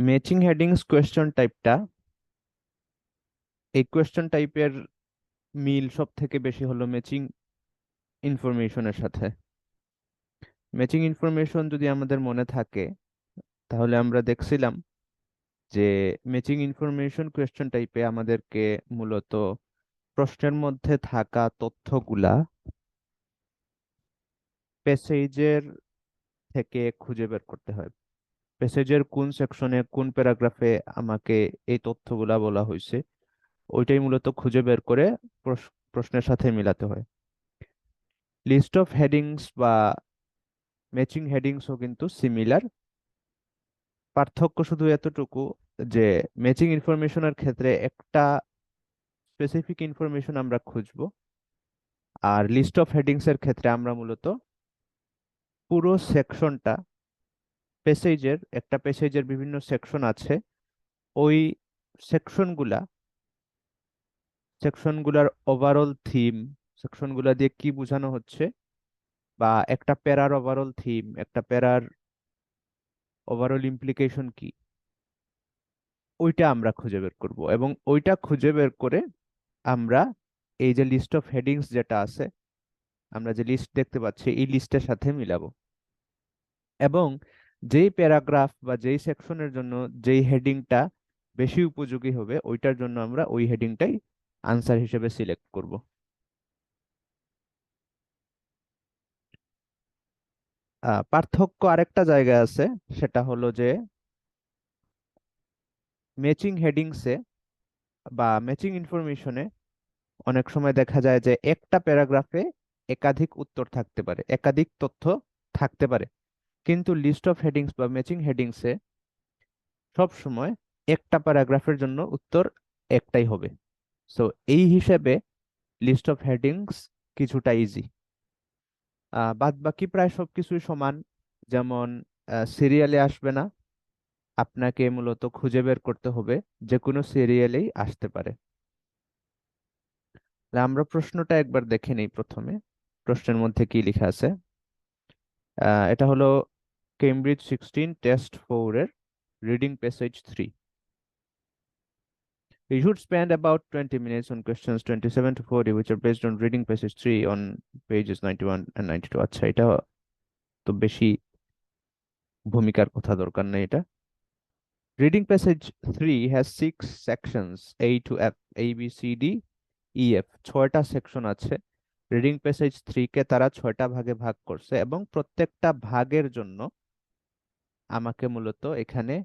Matching headings question টাইপটা, এই question টাইপের মিল সব থেকে বেশি হলো ম্যাচিং ইনফরমেশনের সাথে। ম্যাচিং ইনফরমেশন যদি আমাদের মনে থাকে, তাহলে আমরা দেখছিলাম যে ম্যাচিং ইনফরমেশন কোয়েশ্চন টাইপে আমাদেরকে মূলত প্রশ্নের মধ্যে থাকা তথ্যগুলা প্যাসেজের থেকে খুঁজে বের করতে হয়। প্যাসেজের কোন সেকশনে কোন প্যারাগ্রাফে আমাকে এই তথ্যগুলা বলা হয়েছে, ওইটাই মূলত খুঁজে বের করে প্রশ্নের সাথে মিলাতে হয়। লিস্ট অফ হেডিংস বা ম্যাচিং হেডিংসও কিন্তু সিমিলার। পার্থক্য শুধু এতটুকু যে ম্যাচিং ইনফরমেশনের ক্ষেত্রে একটা স্পেসিফিক ইনফরমেশন আমরা খুঁজবো, আর লিস্ট অফ হেডিংস এর ক্ষেত্রে আমরা মূলত পুরো সেকশনটা, একটা পেসেজের বিভিন্ন সেকশন আছে, ওই সেকশনগুলা সেকশনগুলার ওভারঅল থিম, সেকশনগুলা দিয়ে কি বোঝানো হচ্ছে, বা একটা প্যারার ওভারঅল থিম, একটা প্যারার ওভারঅল ইমপ্লিকেশন কি, ওইটা আমরা খুঁজে বের করব। এবং ওইটা খুঁজে বের করে আমরা এই যে লিস্ট অফ হেডিংস যেটা আছে, আমরা যে লিস্ট দেখতে পাচ্ছি, এই লিস্টের সাথে মিলাবো। এবং যেই প্যারাগ্রাফ বা যেই সেকশনের জন্য যেই হেডিংটা বেশি উপযোগী হবে, ওইটার জন্য আমরা ওই হেডিংটাই আনসার হিসেবে সিলেক্ট করব। পার্থক্য আরেকটা জায়গায় আছে, সেটা হলো যে ম্যাচিং হেডিংসে বা ম্যাচিং ইনফরমেশনে অনেক সময় দেখা যায় যে একটা প্যারাগ্রাফে একাধিক উত্তর থাকতে পারে, একাধিক তথ্য থাকতে পারে। কিন্তু লিস্ট অফ হেডিংস বা ম্যাচিং হেডিংসে সব সময় একটা প্যারাগ্রাফের জন্য উত্তর একটাই হবে। সো এই হিসেবে লিস্ট অফ হেডিংস কিছুটা ইজি। বাদ বাকি প্রায় সবকিছুই সমান। যেমন সিরিয়ালে আসবে না, আপনাকে মূলত খুঁজে বের করতে হবে, যে কোনো সিরিয়ালেই আসতে পারে। তাহলে আমরা প্রশ্নটা একবার দেখে নিই প্রথমে, প্রশ্নের মধ্যে কি লেখা আছে। এটা হলো কেমব্রিজ 16 টেস্ট 4 এর reading passage 3। You should spend about 20 minutes on questions 27 to 40, which are based on reading passage 3 on pages 91 and 92. আচ্ছা, এটা তো বেশি ভূমিকার কথা দরকার নেই এটা। Reading passage 3 has 6 sections, A to F, A, B, C, D, E, F. 6টা সেকশন আছে। রিডিং প্যাসেজ 3 কে তারা 6টা ভাগে ভাগ করছে, এবং প্রত্যেকটা ভাগের জন্য আমাকে মূলত এখানে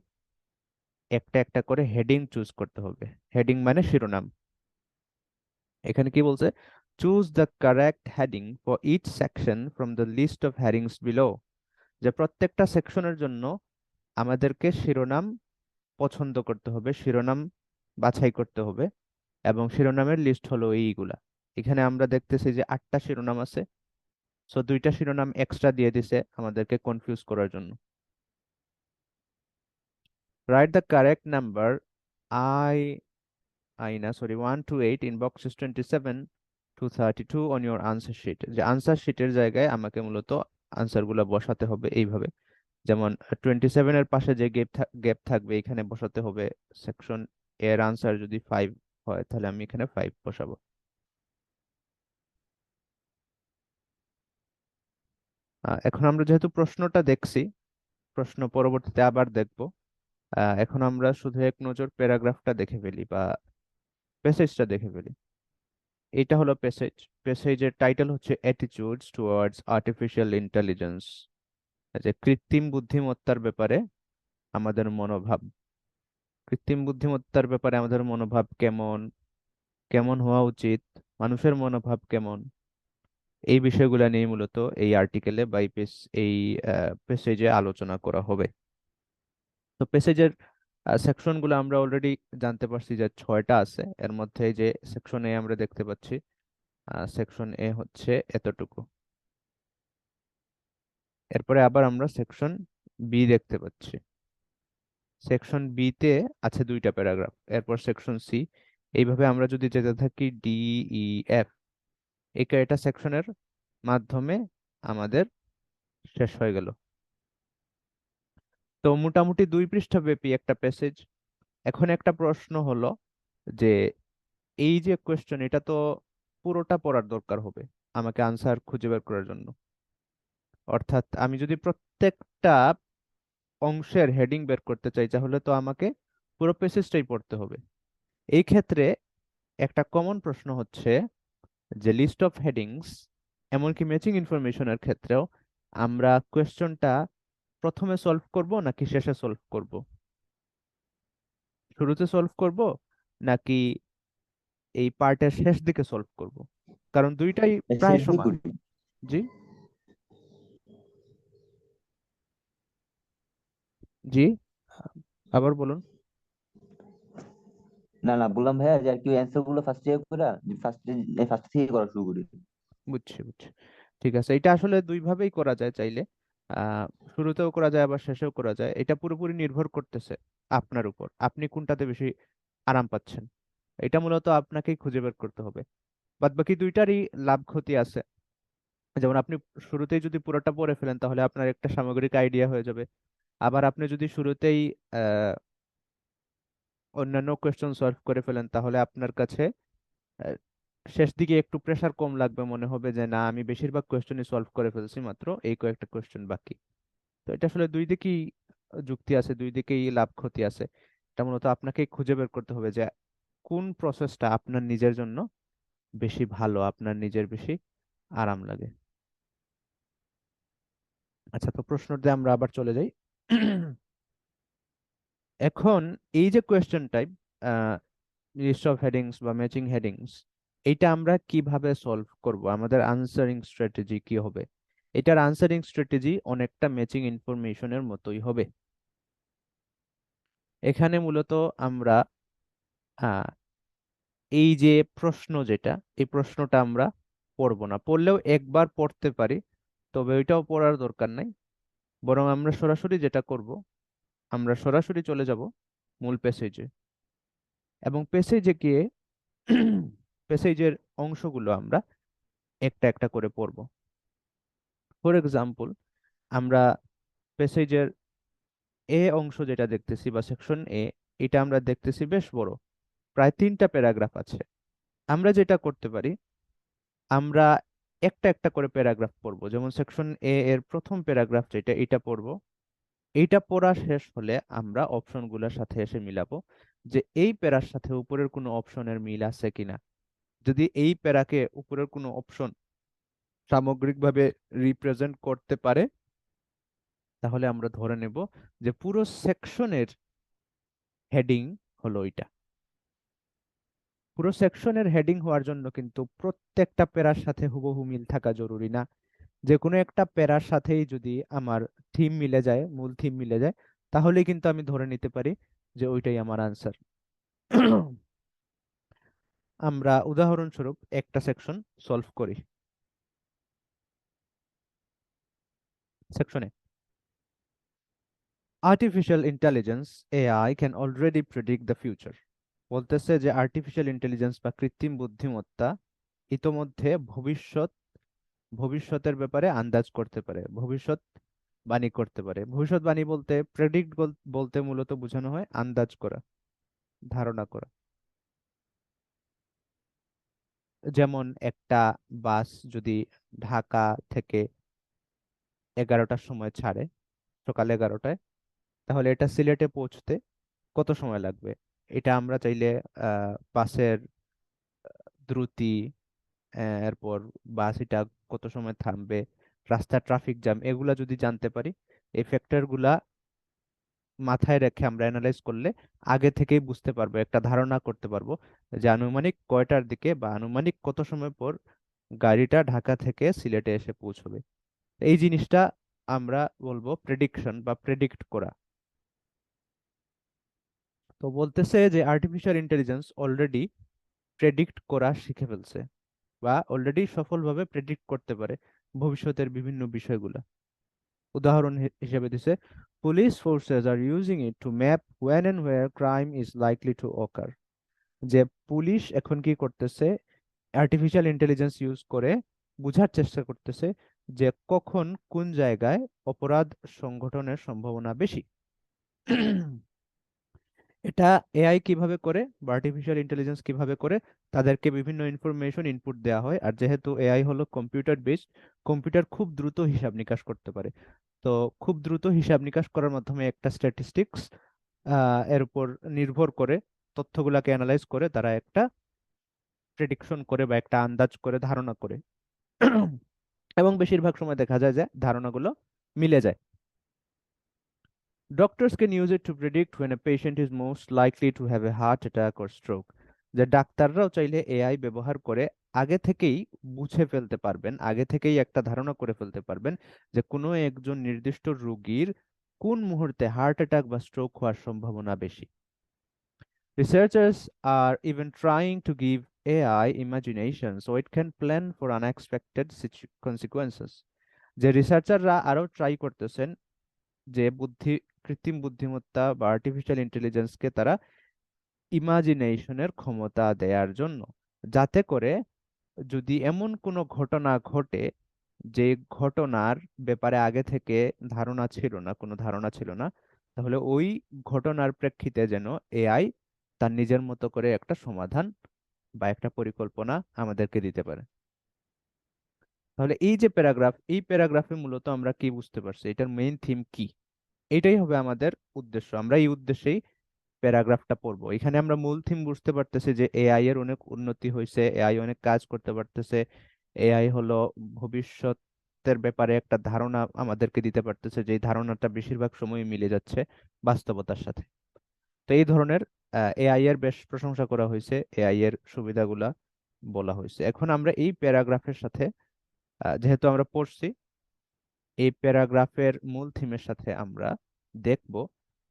একটা একটা করে হেডিং চুজ করতে হবে। হেডিং মানে শিরোনাম। এখানে কি বলছে? Choose the correct heading for each section from the list of headings below. যে প্রত্যেকটা সেকশনের জন্য আমাদেরকে শিরোনাম পছন্দ করতে হবে, শিরোনাম বাছাই করতে হবে, এবং শিরোনামের লিস্ট হলো এইগুলা। এখানে আমরা দেখতেছি যে 8টা শিরোনাম আছে। সো 2টা শিরোনাম এক্সট্রা দিয়ে দিছে আমাদেরকে কনফিউজ করার জন্য। Write the correct number I আইনা sorry 1 to 8 in boxes 27 to 32 on your answer sheet। যে আনসার শিটের জায়গায় আমাকে মূলত আনসার গুলা বসাতে হবে এইভাবে। যেমন 27 এর পাশে যে গ্যাপ থাকবে, এখানে বসাতে হবে সেকশন এর আনসার যদি 5 হয়, তাহলে আমি এখানে 5 বসাবো। এখন আমরা যেহেতু প্রশ্নটা দেখছি, প্রশ্ন পরবর্তীতে আবার দেখব। এখন আমরা শুধু এক নজর প্যারাগ্রাফটা দেখে ফেলি বা প্যাসেজটা দেখে ফেলি। এটা হলো প্যাসেজ। প্যাসেজের টাইটেল হচ্ছে অ্যাটিটিউডস টুয়ার্ডস আর্টিফিশিয়াল ইন্টেলিজেন্স। যে কৃত্রিম বুদ্ধিমত্তার ব্যাপারে আমাদের মনোভাব। কৃত্রিম বুদ্ধিমত্তার ব্যাপারে আমাদের মনোভাব কেমন, কেমন হওয়া উচিত, মানুষের মনোভাব কেমন, এই বিষয়গুলো নিয়ে মূলত এই আর্টিকেলে বা এই প্যাসেজে আলোচনা করা হবে। তো প্যাসেজের সেকশন গুলো আমরা অলরেডি জানতে পারছি যে 6টা আছে। এর মধ্যে এই যে সেকশন এ আমরা দেখতে পাচ্ছি, সেকশন এ হচ্ছে এতটুকু। এরপরে আবার আমরা সেকশন বি দেখতে পাচ্ছি। সেকশন বি তে আছে 2টা প্যারাগ্রাফ। এরপর সেকশন সি। এইভাবে আমরা যদি যেতে থাকি ডি, ই, এফ, এটা সেকশনের মাধ্যমে আমাদের শেষ হয়ে গেল। তো মোটামুটি 2 পৃষ্ঠা ব্যাপী একটা প্যাসেজ। এখন একটা প্রশ্ন হলো যে এই যে কোয়েশ্চেন, এটা তো পুরোটা পড়ার দরকার হবে আমাকে আনসার খুঁজে বের করার জন্য। অর্থাৎ আমি যদি প্রত্যেকটা অংশের হেডিং বের করতে চাই, তাহলে তো আমাকে পুরো প্যাসেজটাই পড়তে হবে। এই ক্ষেত্রে একটা কমন প্রশ্ন হচ্ছে যে লিস্ট অফ হেডিংস, এমনকি ম্যাচিং ইনফরমেশনের ক্ষেত্রেও আমরা কোয়েশ্চনটা প্রথমে সলভ করব নাকি শেষে সলভ করব, শুরুতে সলভ করব নাকি এই পার্টের শেষ দিকে সলভ করব? কারণ দুইটাই প্রায় শেষ দিকে সমান। করি। জি, জি, আবার বলুন। না না, বললাম ভাইয়া যে আর কি অ্যান্সার গুলো ফার্স্ট থেকে করে, ফার্স্ট থেকে করা শুরু করি। বুঝছি, বুঝছি। ঠিক আছে, এটা আসলে দুইভাবেই করা যায় চাইলে। আহ শুরুতেও করা যায় আবার শেষেও করা যায়, এটা পুরোপুরি নির্ভর করতেছে আপনার উপর, আপনি কোনটাতে বেশি আরাম পাচ্ছেন। এটা মূলত আপনাকেই খুঁজে বের করতে হবে। বাদ বাকি দুইটারই লাভ ক্ষতি আছে। যেমন আপনি শুরুতেই যদি পুরোটা পড়ে ফেলেন, তাহলে আপনার একটা সামগ্রিক আইডিয়া হয়ে যাবে। আবার আপনি যদি শুরুতেই আহ অন্যান্য কোয়েশ্চেন সলভ করে ফেলেন, তাহলে আপনার কাছে আহ, শেষ দিকে একটু প্রেসার কম লাগবে, মনে হবে যে না, আমি বেশিরভাগ কোয়েশ্চেনই সলভ করে ফেলছি, মাত্র এই কয়েকটা কোয়েশ্চেন বাকি। তো এটা আসলে দুই দিকেই যুক্তি আছে, দুই দিকেই লাভ ক্ষতি আছে। এটা মূলত আপনাকেই খুঁজে বের করতে হবে যে কোন প্রসেসটা আপনার নিজের জন্য বেশি ভালো, আপনার নিজের বেশি আরাম লাগে। আচ্ছা, তো প্রশ্নতে আমরা আবার চলে যাই। এখন এই যে question type, list of headings বা ম্যাচিং হেডিংস, এইটা আমরা কিভাবে সলভ করব, আমাদের আনসারিং স্ট্র্যাটেজি কি হবে? এটার আনসারিং স্ট্র্যাটেজি অনেকটা ম্যাচিং ইনফরমেশনের মতোই হবে। এখানে মূলত আমরা আহ, এই যে প্রশ্ন যেটা, এই প্রশ্নটা আমরা পড়বো না, পড়লেও একবার পড়তে পারি, তবে ওইটাও পড়ার দরকার নাই। বরং আমরা সরাসরি যেটা করব, আমরা সরাসরি চলে যাব মূল প্যাসেজে, এবং প্যাসেজে গিয়ে প্যাসেজের অংশগুলো আমরা একটা একটা করে পড়ব। ফর এক্সাম্পল, আমরা প্যাসেজের এ অংশ যেটা দেখতেছি বা সেকশন এ, এটা আমরা দেখতেছি বেশ বড়, প্রায় 3টা প্যারাগ্রাফ আছে। আমরা যেটা করতে পারি, আমরা একটা একটা করে প্যারাগ্রাফ পড়বো। যেমন সেকশন এ এর প্রথম প্যারাগ্রাফ যেটা, এটা পড়বো। এইটা পড়া শেষ হলে আমরা অপশনগুলোর সাথে এসে মিলাবো যে এই প্যারার সাথে উপরের কোনো অপশনের মিল আছে কিনা। যদি এই প্যারাকে উপরের কোনো অপশন সামগ্রিকভাবে রিপ্রেজেন্ট করতে পারে, তাহলে আমরা ধরে নেব যে পুরো সেকশনের হেডিং হলো এটা। পুরো সেকশনের হেডিং হওয়ার জন্য কিন্তু প্রত্যেকটা প্যারার সাথে হুবহু মিল থাকা জরুরি না। যে কোনো একটা প্যারার সাথেই যদি আমার থিম মিলে যায়, মূল থিম মিলে যায়, তাহলেই কিন্তু আমি ধরে নিতে পারি যে ওইটাই আমার আনসার। আমরা উদাহরণস্বরূপ একটা সেকশন সলভ করি। সেকশনে artificial intelligence, AI can already predict the future. বলতেছে যে আর্টিফিশিয়াল ইন্টেলিজেন্স বা কৃত্রিম বুদ্ধিমত্তা ইতোমধ্যে ভবিষ্যতের ব্যাপারে আন্দাজ করতে পারে, ভবিষ্যৎবাণী করতে পারে। ভবিষ্যৎবাণী বলতে, প্রেডিক্ট বলতে মূলত বোঝানো হয় আন্দাজ করা, ধারণা করা। যেমন একটা বাস যদি ঢাকা থেকে 11টার সময় ছাড়ে, সকাল 11টায়, তাহলে এটা সিলেটে পৌঁছতে কত সময় লাগবে? এটা আমরা চাইলে বাসের দ্রুতি, এরপর বাস এটা কত সময় থামবে, রাস্তার ট্রাফিক জ্যাম, এগুলা যদি জানতে পারি, এই ফ্যাক্টর গুলা মাথায় রেখে আমরা অ্যানালাইজ করলে আগে থেকেই বুঝতে পারবো, একটা ধারণা করতে পারবো যে আনুমানিক কয়টার দিকে বা আনুমানিক কত সময় পর গাড়িটা ঢাকা থেকে সিলেটে এসে পৌঁছবে। এই জিনিসটা আমরা বলবো প্রেডিকশন বা প্রেডিক্ট করা। তো বলতেছে যে আর্টিফিশিয়াল ইন্টেলিজেন্স অলরেডি প্রেডিক্ট করা শিখে ফেলছে, বা অলরেডি সফলভাবে প্রেডিক্ট করতে পারে ভবিষ্যতের বিভিন্ন বিষয়গুলো। উদাহরণ হিসেবে দিছে, police forces are using it to map when and where crime is likely to occur। যে পুলিশ এখন কি করতেছে, আর্টিফিশিয়াল ইন্টেলিজেন্স ইউজ করে বোঝার চেষ্টা করতেছে যে কখন কোন জায়গায় অপরাধ সংঘটনের সম্ভাবনা বেশি। এটা এআই কিভাবে করে বা আর্টিফিশিয়াল ইন্টেলিজেন্স কিভাবে করে, তাদেরকে বিভিন্ন ইনফরমেশন ইনপুট দেওয়া হয়, আর যেহেতু এআই হলো কম্পিউটার বেসড, কম্পিউটার খুব দ্রুত হিসাব নিকাশ করতে পারে। তো খুব দ্রুত হিসাব নিকাশ করার মাধ্যমে একটা স্ট্যাটিস্টিক্স এর উপর নির্ভর করে তথ্যগুলাকে অ্যানালাইজ করে তারা একটা প্রেডিকশন করে বা একটা আন্দাজ করে ধারণা করে। এবং বেশিরভাগ সময় দেখা যায় যে ধারণাগুলো মিলে যায়। Doctors can use it to predict when a patient is most likely to have a heart attack or stroke. যে ডাক্তাররাও চাইলে এআই ব্যবহার করে আগে থেকেই বুঝে ফেলতে পারবেন, আগে থেকেই একটা ধারণা করে ফেলতে পারবেন যে কোনো একজন নির্দিষ্ট রোগীর কোন মুহূর্তে হার্ট অ্যাটাক বা স্ট্রোক হওয়ার সম্ভাবনা বেশি। Researchers are even trying to give AI imagination so it can plan for unexpected consequences. যে রিসার্চাররা আরো ট্রাই করতেছেন যে কৃত্রিম বুদ্ধিমত্তা বা আর্টিফিশিয়াল ইন্টেলিজেন্সকে তারা ইমাজিনেশনের ক্ষমতা দেওয়ার জন্য, যাতে করে যদি এমন কোনো ঘটনা ঘটে যে ঘটনার ব্যাপারে আগে থেকে কোনো ধারণা ছিল না, তাহলে ওই ঘটনার প্রেক্ষিতে যেন এআই তার নিজের মতো করে একটা সমাধান বা একটা পরিকল্পনা আমাদেরকে দিতে পারে। তাহলে এই যে প্যারাগ্রাফ, এই প্যারাগ্রাফে মূলত আমরা কি বুঝতে পারছি, এটার মেইন থিম কি, এটাই হবে আমাদের উদ্দেশ্য। আমরা এই উদ্দেশ্যেই প্যারাগ্রাফটা পড়বো। এখানে আমরা মূল থিম বুঝতে পারতেছি যে এআই এর অনেক উন্নতি হয়েছে, এআই অনেক কাজ করতে পারতেছে, এআই হলো ভবিষ্যতের ব্যাপারে একটা ধারণা আমাদেরকে দিতে পারতেছে, যে ধারণাটা বেশিরভাগ সময় মিলে যাচ্ছে বাস্তবতার সাথে। তো এই ধরনের এআই এর বেশ প্রশংসা করা হয়েছে, এআই এর সুবিধাগুলা বলা হয়েছে। এখন আমরা এই প্যারাগ্রাফের সাথে যেহেতু আমরা পড়ছি, এই প্যারাগ্রাফের মূল থিমের সাথে আমরা দেখব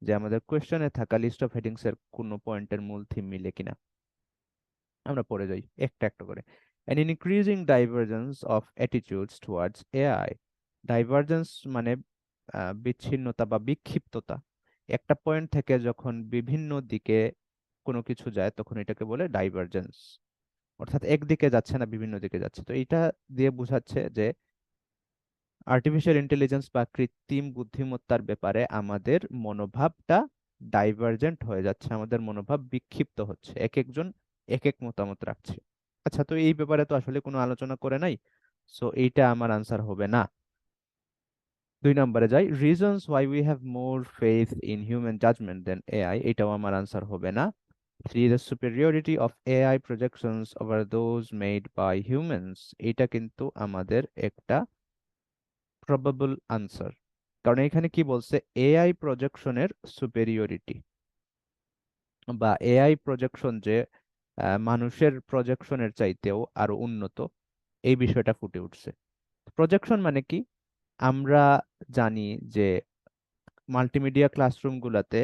যে আমাদের কোয়েশ্চনে থাকা লিস্ট অফ হেডিংস এর কোনো পয়েন্টের মূল থিম মিলে কিনা। আমরা পড়ে যাই একটা একটা করে। An increasing divergence of attitudes towards AI. Divergence মানে বিচ্ছিন্নতা বা বিক্ষিপ্ততা। একটা পয়েন্ট থেকে যখন বিভিন্ন দিকে কোনো কিছু যায় তখন এটাকে বলে ডাইভারজেন্স। অর্থাৎ একদিকে যাচ্ছে না, বিভিন্ন দিকে যাচ্ছে। তো এটা দিয়ে বোঝাচ্ছে যে আর্টিফিশিয়াল ইন্টেলিজেন্স বা কৃত্রিম বুদ্ধিমত্তার ব্যাপারে আমাদের মনোভাবটা ডাইভার্জেন্ট হয়ে যাচ্ছে, আমাদের মনোভাব বিক্ষিপ্ত হচ্ছে, এক একজন এক এক মতামত রাখছে। আচ্ছা, তো এই ব্যাপারে তো আসলে কোনো আলোচনা করে নাই, সো এইটা আমার আনসার হবে না। 2 নম্বরে যাই, reasons why we have more faith in human judgement than AI, এটাও আমার আনসার হবে না। 3, the superiority of AI projections over those made by humans, এটা কিন্তু আমাদের একটা প্রবাবল আনসার, কারণ এখানে কি বলছে, এআই প্রজেকশনের সুপেরিয়রিটি বা এআই প্রজেকশন যে মানুষের প্রজেকশনের চাইতেও আরো উন্নত, এই বিষয়টা ফুটে উঠছে। প্রজেকশন মানে কি, আমরা জানি যে মাল্টিমিডিয়া ক্লাসরুম গুলাতে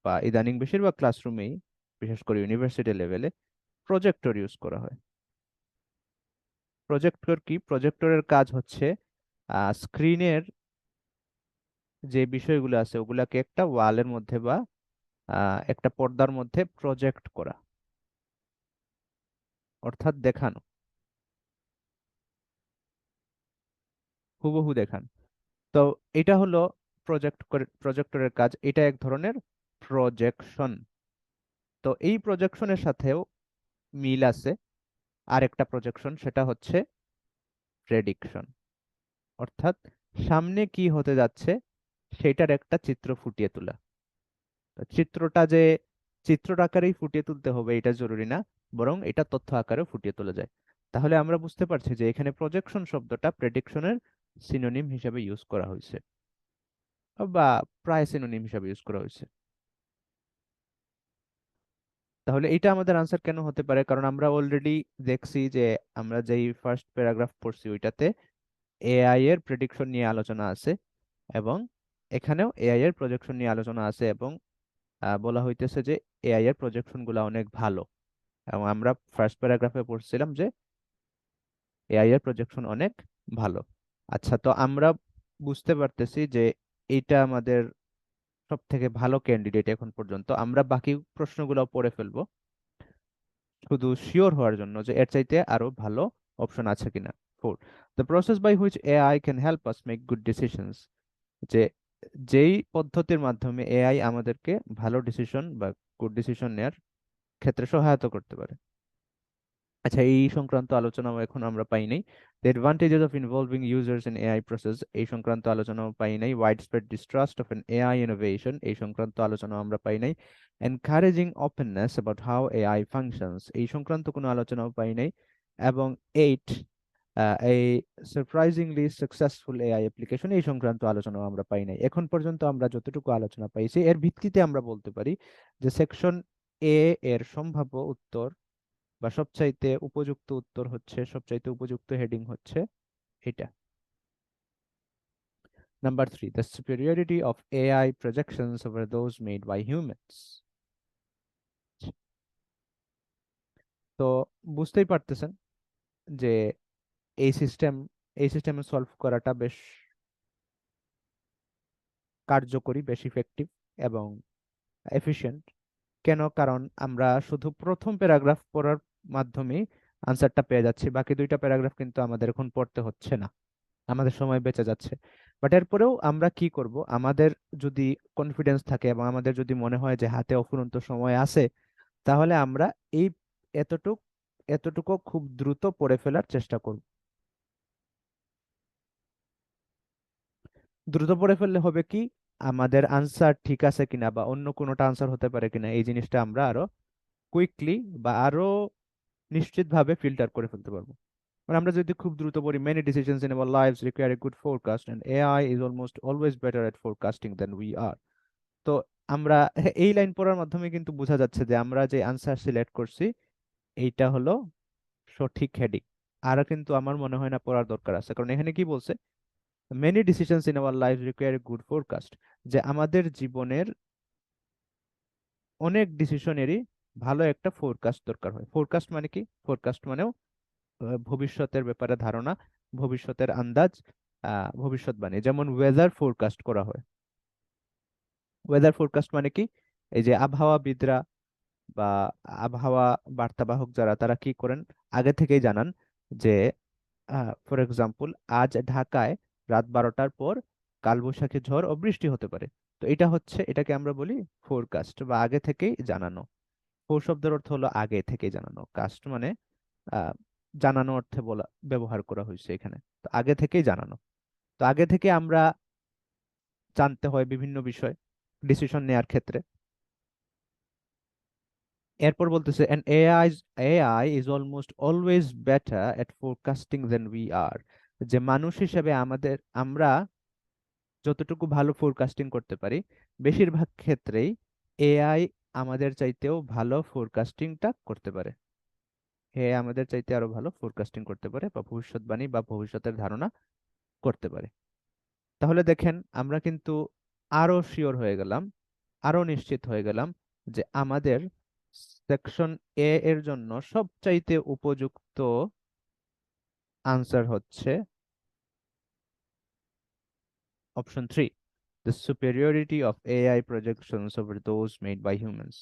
বা ইদানিং বেশিরভাগ ক্লাসরুমেই, বিশেষ করে ইউনিভার্সিটি লেভেলে প্রজেক্টর ইউজ করা হয়। প্রজেক্টর কি, প্রজেক্টরের কাজ হচ্ছে স্ক্রিনের যে বিষয়গুলো আছে ওগুলাকে একটা ওয়ালের মধ্যে বা একটা পর্দার মধ্যে প্রজেক্ট করা, অর্থাৎ দেখানো, হুবহু দেখানো। তো এটা হলো প্রজেক্টরের কাজ, এটা এক ধরনের প্রজেকশন। তো এই প্রজেকশনের সাথেও মিল আছে আরেকটা প্রজেকশন, সেটা হচ্ছে প্রেডিকশন, অর্থাৎ সামনে কি হতে যাচ্ছে সেটার একটা চিত্র ফুটিয়ে তোলা। তো চিত্রটা যে চিত্র আকারেই ফুটিয়ে তুলতে হবে এটা জরুরি না, বরং এটা তথ্য আকারেও ফুটিয়ে তোলা যায়। তাহলে আমরা বুঝতে পারছি যে এখানে প্রজেকশন শব্দটা প্রেডিকশনের সিনোনিম হিসেবে ইউজ করা হয়েছে, বা প্রায় সিনোনিম হিসেবে ইউজ করা হয়েছে। তাহলে এটা আমাদের আনসার কেন হতে পারে, কারণ আমরা অলরেডি দেখছি যে আমরা যেই ফার্স্ট প্যারাগ্রাফ পড়ছি ওইটাতে এআই এর প্রেডিকশন নিয়ে আলোচনা আছে, এবং এখানেও এআই এর প্রজেকশন নিয়ে আলোচনা আছে, এবং বলা হইতেছে যে এআই এর প্রজেকশন গুলা অনেক ভালো, এবং আমরা ফার্স্ট প্যারাগ্রাফে পড়ছিলাম যে এআই এর প্রজেকশন অনেক ভালো। আচ্ছা, তো আমরা বুঝতে পারতেছি যে এইটা আমাদের সব থেকে ভালো ক্যান্ডিডেট এখন পর্যন্ত। আমরা বাকি প্রশ্নগুলো পড়ে ফেলবো শুধু শিওর হওয়ার জন্য যে এর চাইতে আরো ভালো অপশন আছে কিনা। 4, the process by which AI can help us make good decisions, যে যেই পদ্ধতির মাধ্যমে এআই আমাদেরকে ভালো ডিসিশন বা গুড ডিসিশন নেওয়ার ক্ষেত্রে সহায়তা করতে পারে। আচ্ছা, এই সংক্রান্ত আলোচনা এখন আমরা পাই নাই। The advantages of involving users in AI process, এই সংক্রান্ত আলোচনা পাই নাই। Wide spread distrust of N AI innovation, এই সংক্রান্ত আলোচনা আমরা পাই নাই। Encouraging openness about how AI functions, এই সংক্রান্ত কোনো আলোচনাও পাই নাই। এবং 8, এই সারপ্রাইজিংলি সাকসেসফুল এআই অ্যাপ্লিকেশন, এই সংক্রান্ত আলোচনাও আমরা পাই নাই। এখন পর্যন্ত আমরা যতটুকু আলোচনা পাইছি এর ভিত্তিতে আমরা বলতে পারি যে সেকশন এ এর সম্ভাব্য উত্তর বা সবচাইতে উপযুক্ত উত্তর হচ্ছে, সবচাইতে উপযুক্ত হেডিং হচ্ছে এটা। Number 3, the superiority of AI projections over those made by humans. তো বুঝতেই পারতেছেন যে এই সিস্টেম এই সিস্টেমে সলভ করাটা বেশ কার্যকরী, বেশ ইফেক্টিভ এবং এফিশিয়েন্ট। কেন? কারণ আমরা শুধু প্রথম প্যারাগ্রাফ পড়ার মাধ্যমে আনসারটা পেয়ে যাচ্ছি, বাকি দুইটা প্যারাগ্রাফ কিন্তু আমাদের এখন পড়তে হচ্ছে না, আমাদের সময় বেঁচে যাচ্ছে। বাট এরপরেও আমরা কি করব, আমাদের যদি কনফিডেন্স থাকে এবং আমাদের যদি মনে হয় যে হাতে অফুরন্ত সময় আছে, তাহলে আমরা এই এতটুক এতটুকু খুব দ্রুত পড়ে ফেলার চেষ্টা করব। দ্রুত পড়ে ফেললে হবে কি, আমাদের আনসার ঠিক আছে কিনা বা অন্য কোনোটা আনসার হতে পারে কিনা এই জিনিসটা আমরা আরো কুইকলি বা আরো নিশ্চিতভাবে ফিল্টার করে ফেলতে পারবো। মানে আমরা যদি খুব দ্রুত পড়ি, many decisions in our lives require a good forecast and AI is almost always better at forecasting than we are. তো আমরা এই লাইন পড়ার মাধ্যমে কিন্তু বোঝা যাচ্ছে যে আমরা যে আনসার সিলেক্ট করছি এইটা হলো সঠিক হেডিং। আর কিন্তু আমার মনে হয় না পড়ার দরকার আছে, কারণ এখানে কি বলছে, many decisions in our lives require a good forecast, যে আমাদের জীবনের অনেক ডিসিশনেরই ভালো একটা ফোরকাস্ট দরকার হয়। ফোরকাস্ট মানে কি? ফোরকাস্ট মানেও ভবিষ্যতের ব্যাপারে ধারণা, ভবিষ্যতের আন্দাজ, ভবিষ্যৎবাণী। যেমন ওয়েদার ফোরকাস্ট করা হয়। ওয়েদার ফোরকাস্ট মানে কি? এই যে আবহাওয়াবিদরা বা আবহাওয়া বার্তাবাহক যারা, তারা কি করেন, আগে থেকেই জানান যে ফর এক্সাম্পল আজ ঢাকায় রাত 12টার পর কালবৈশাখী ঝড় ও বৃষ্টি হতে পারে। তো এটা হচ্ছে, এটাকে আমরা বলি ফোরকাস্ট বা আগে থেকেই জানানো। ফোর শব্দের অর্থ হলো আগে থেকেই জানানো, কাস্ট মানে আহ জানানো অর্থে বলা ব্যবহার করা হয়েছে এখানে। তো আগে থেকেই জানানো। তো আগে থেকে আমরা জানতে হয় বিভিন্ন বিষয় ডিসিশন নেওয়ার ক্ষেত্রে। এরপর বলতেছে an AI is almost always better at forecasting than we are, যে মানুষ হিসেবে আমরা যতটুকু ভালো ফোরকাস্টিং করতে পারি, বেশিরভাগ ক্ষেত্রেই এআই আমাদের চাইতেও ভালো ফোরকাস্টিংটা করতে পারে। এআই আমাদের চাইতে আরো ভালো ফোরকাস্টিং করতে পারে বা ভবিষ্যৎবাণী বা ভবিষ্যতের ধারণা করতে পারে। তাহলে দেখেন, আমরা কিন্তু আরো শিওর হয়ে গেলাম, আরো নিশ্চিত হয়ে গেলাম যে আমাদের সেকশন এ এর জন্য সবচাইতে উপযুক্ত আনসার হচ্ছে option 3, the superiority of AI projections over those made by humans.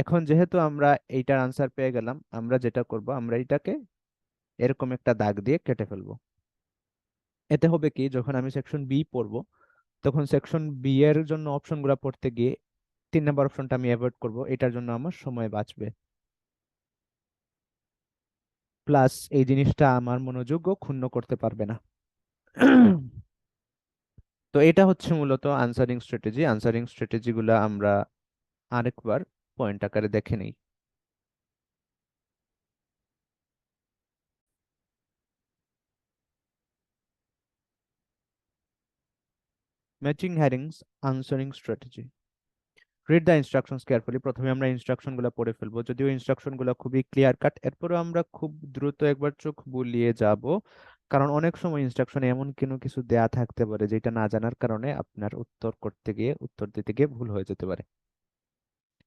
এখন যেহেতু আমরা এইটার আনসার পেয়ে গেলাম, আমরা যেটা করব, আমরা এটাকে এরকম একটা দাগ দিয়ে কেটে ফেলবো। এতে হবে কি, যখন আমি সেকশন বি পড়বো, তখন সেকশন বি এর জন্য অপশনগুলো পড়তে গিয়ে 3 নম্বর অপশনটা আমি অ্যাভয়েড করব, এটার জন্য আমার সময় বাঁচবে। প্লাস এই জিনিসটা আমার মনোযোগও ক্ষুণ্ণ করতে পারবে না। তো এটা হচ্ছে মূলত আনসারিং স্ট্র্যাটেজি। আনসারিং স্ট্র্যাটেজি গুলা আমরা আরেকবার পয়েন্ট আকারে দেখে নিই। Matching headings, answering strategy. Read the instructions carefully. প্রথমে আমরা ইনস্ট্রাকশন গুলো পড়ে ফেলবো, যদিও ইনস্ট্রাকশন গুলো খুবই ক্লিয়ার কাট, এরপরেও আমরা খুব দ্রুত একবার চোখ বুলিয়ে যাব, কারণ অনেক সময় ইনস্ট্রাকশনে এমন কোনো কিছু দেয়া থাকতে পারে যেটা না জানার কারণে আপনার উত্তর দিতে গিয়ে ভুল হয়ে যেতে পারে।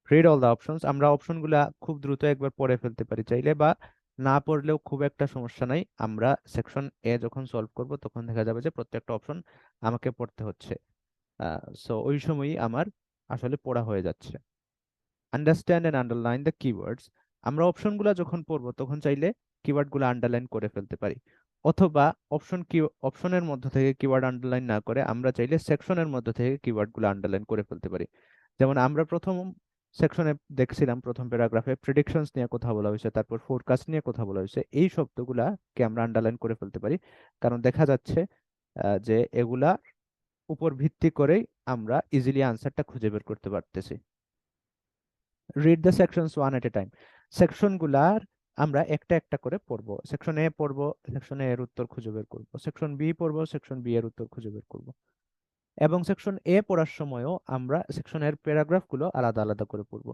রিড অল দ্য অপশনস, আমরা অপশনগুলা খুব দ্রুত একবার পড়ে ফেলতে পারি চাইলে, বা না পড়লেও খুব একটা সমস্যা নাই। আমরা সেকশন এ যখন সলভ করব তখন দেখা যাবে যে প্রত্যেকটা অপশন আমাকে পড়তে হচ্ছে, সো ওই সময়ই আমার আসলে পড়া হয়ে যাচ্ছে। Understand and underline the keywords, আমরা অপশনগুলো যখন পড়বো তখন চাইলে কিওয়ার্ডগুলো আন্ডারলাইন করে ফেলতে পারি। অথবা অপশনের মধ্য থেকে কিওয়ার্ড আন্ডারলাইন না করে আমরা চাইলে সেকশনের মধ্য থেকে কিওয়ার্ড গুলো আন্ডারলাইন করে ফেলতে পারি। যেমন আমরা প্রথম সেকশনে দেখছিলাম, প্রথম প্যারাগ্রাফে প্রেডিকশনস নিয়ে কথা বলা হয়েছে, তারপর ফোরকাস্ট নিয়ে কথা বলা হয়েছে। এই শব্দগুলাকে আমরা আন্ডারলাইন করে ফেলতে পারি, কারণ দেখা যাচ্ছে যে এগুলা উপর ভিত্তি করেই আমরা ইজিলি আনসারটা খুঁজে বের করতে পারতেছি। Read the sections one at a time. সেকশনগুলার আমরা একটা একটা করে পড়বো। সেকশন এ পড়বো, সেকশন এ এর উত্তর খুঁজে বের করব। সেকশন বি পড়বো, সেকশন বি এর উত্তর খুঁজে বের করব। এবং সেকশন এ পড়ার সময়ও আমরা সেকশনের প্যারাগ্রাফ গুলো আলাদা আলাদা করে পড়বো।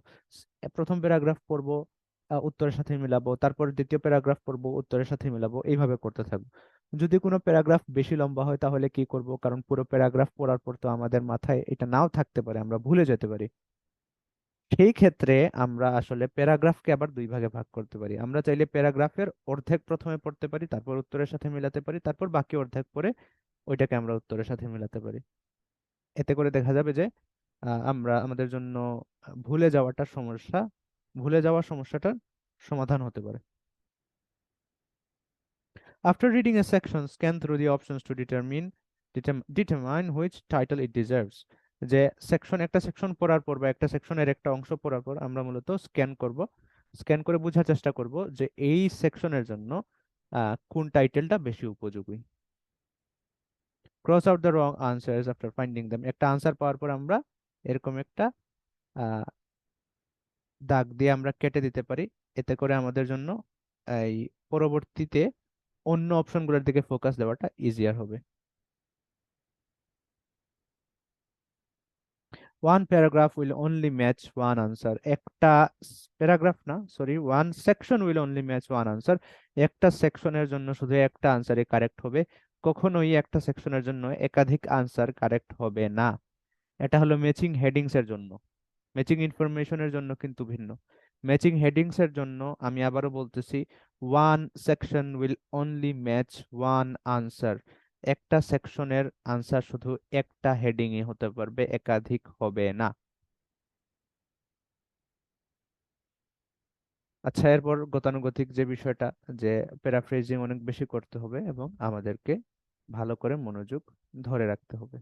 প্রথম প্যারাগ্রাফ পড়বো, উত্তরের সাথে মিলাবো, তারপর দ্বিতীয় প্যারাগ্রাফ পড়বো, উত্তরের সাথে মিলাবো, এইভাবে করতে থাকবো। যদি কোনো প্যারাগ্রাফ বেশি লম্বা হয় তাহলে কি করব, কারণ পুরো প্যারাগ্রাফ পড়ার পর তো আমাদের মাথায় এটা নাও থাকতে পারে, আমরা ভুলে যেতে পারি। সেই ক্ষেত্রে আমরা আসলে প্যারাগ্রাফকে আবার দুই ভাগে ভাগ করতে পারি। আমরা চাইলে প্যারাগ্রাফের অর্ধেক প্রথমে পড়তে পারি, তারপর উত্তরের সাথে মিলাতে পারি, তারপর বাকি অর্ধেক পড়ে ওইটাকে আমরা উত্তরের সাথে মিলাতে পারি। এতে করে দেখা যাবে যে আমরা আমাদের জন্য ভুলে যাওয়ার সমস্যাটার সমাধান হতে পারে। After reading a section, scan through the options to determine which title it deserves. যে একটা সেকশন পড়ার পর বা একটা সেকশনের একটা অংশ পড়ার পর আমরা মূলত স্ক্যান করে বোঝার চেষ্টা করব যে এই সেকশনের জন্য কোন টাইটেলটা বেশি উপযোগী। Cross out the wrong answers after finding them. একটা আনসার পাওয়ার পর আমরা এরকম একটা আহ, দাগ দিয়ে আমরা কেটে দিতে পারি। এতে করে আমাদের জন্য এই পরবর্তীতে অন্য অপশনগুলোর দিকে ফোকাস দেওয়াটা ইজিয়ার হবে। One paragraph will only match one answer. একটা প্যারাগ্রাফ না, sorry, one section will only match one answer. একটা সেকশনের জন্য শুধু একটা আনসারই কারেক্ট হবে, কখনোই একটা সেকশনের জন্য একাধিক আনসার কারেক্ট হবে না। এটা হলো ম্যাচিং হেডিংস এর জন্য। ম্যাচিং ইনফরমেশনের জন্য কিন্তু ভিন্ন। ম্যাচিং হেডিংস এর জন্য আমি আবারও বলতেছি, one section will only match one answer. একটা সেকশনের আনসার শুধু একটা হেডিং এ হতে পারবে, একাধিক হবে না। আচ্ছা, এরপর গতানুগতিক যে বিষয়টা, যে প্যারাফ্রেজিং অনেক বেশি করতে হবে এবং আমাদেরকে ভালো করে মনোযোগ ধরে রাখতে হবে।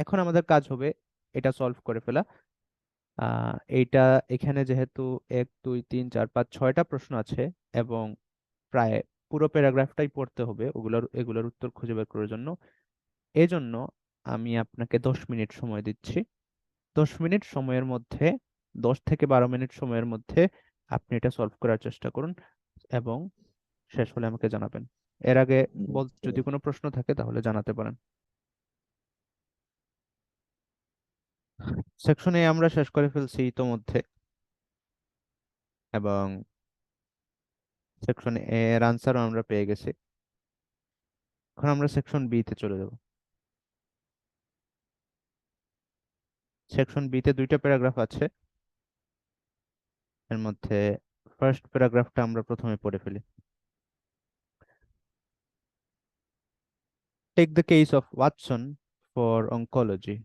এখন আমাদের কাজ হবে এটা সলভ করে ফেলা। এইটা এখানে যেহেতু 1 2 3 4 5 6টা প্রশ্ন আছে এবং প্রায় পুরো প্যারাগ্রাফটাই পড়তে হবে এগুলোর উত্তর খুঁজে বের করার জন্য, এজন্য আমি আপনাকে 10 মিনিট সময় দিচ্ছি। 10 মিনিট সময়ের মধ্যে, 10 থেকে 12 মিনিট সময়ের মধ্যে আপনি এটা সলভ করার চেষ্টা করুন এবং শেষ হলে আমাকে জানাবেন। এর আগে ঠিক যদি আছে। কোনো প্রশ্ন থাকে তাহলে জানাতে পারেন। সেকশনে আমরা শেষ করে ফেলছি ইতোমধ্যে, এবং সেকশন এর আনসারও আমরা পেয়ে গেছি। এখন আমরা সেকশন বি তে চলে যাব। সেকশন বি তে 2টা প্যারাগ্রাফ আছে। এর মধ্যে ফার্স্ট প্যারাগ্রাফটা আমরা প্রথমে পড়ে ফেলি। Take the case of Watson for oncology.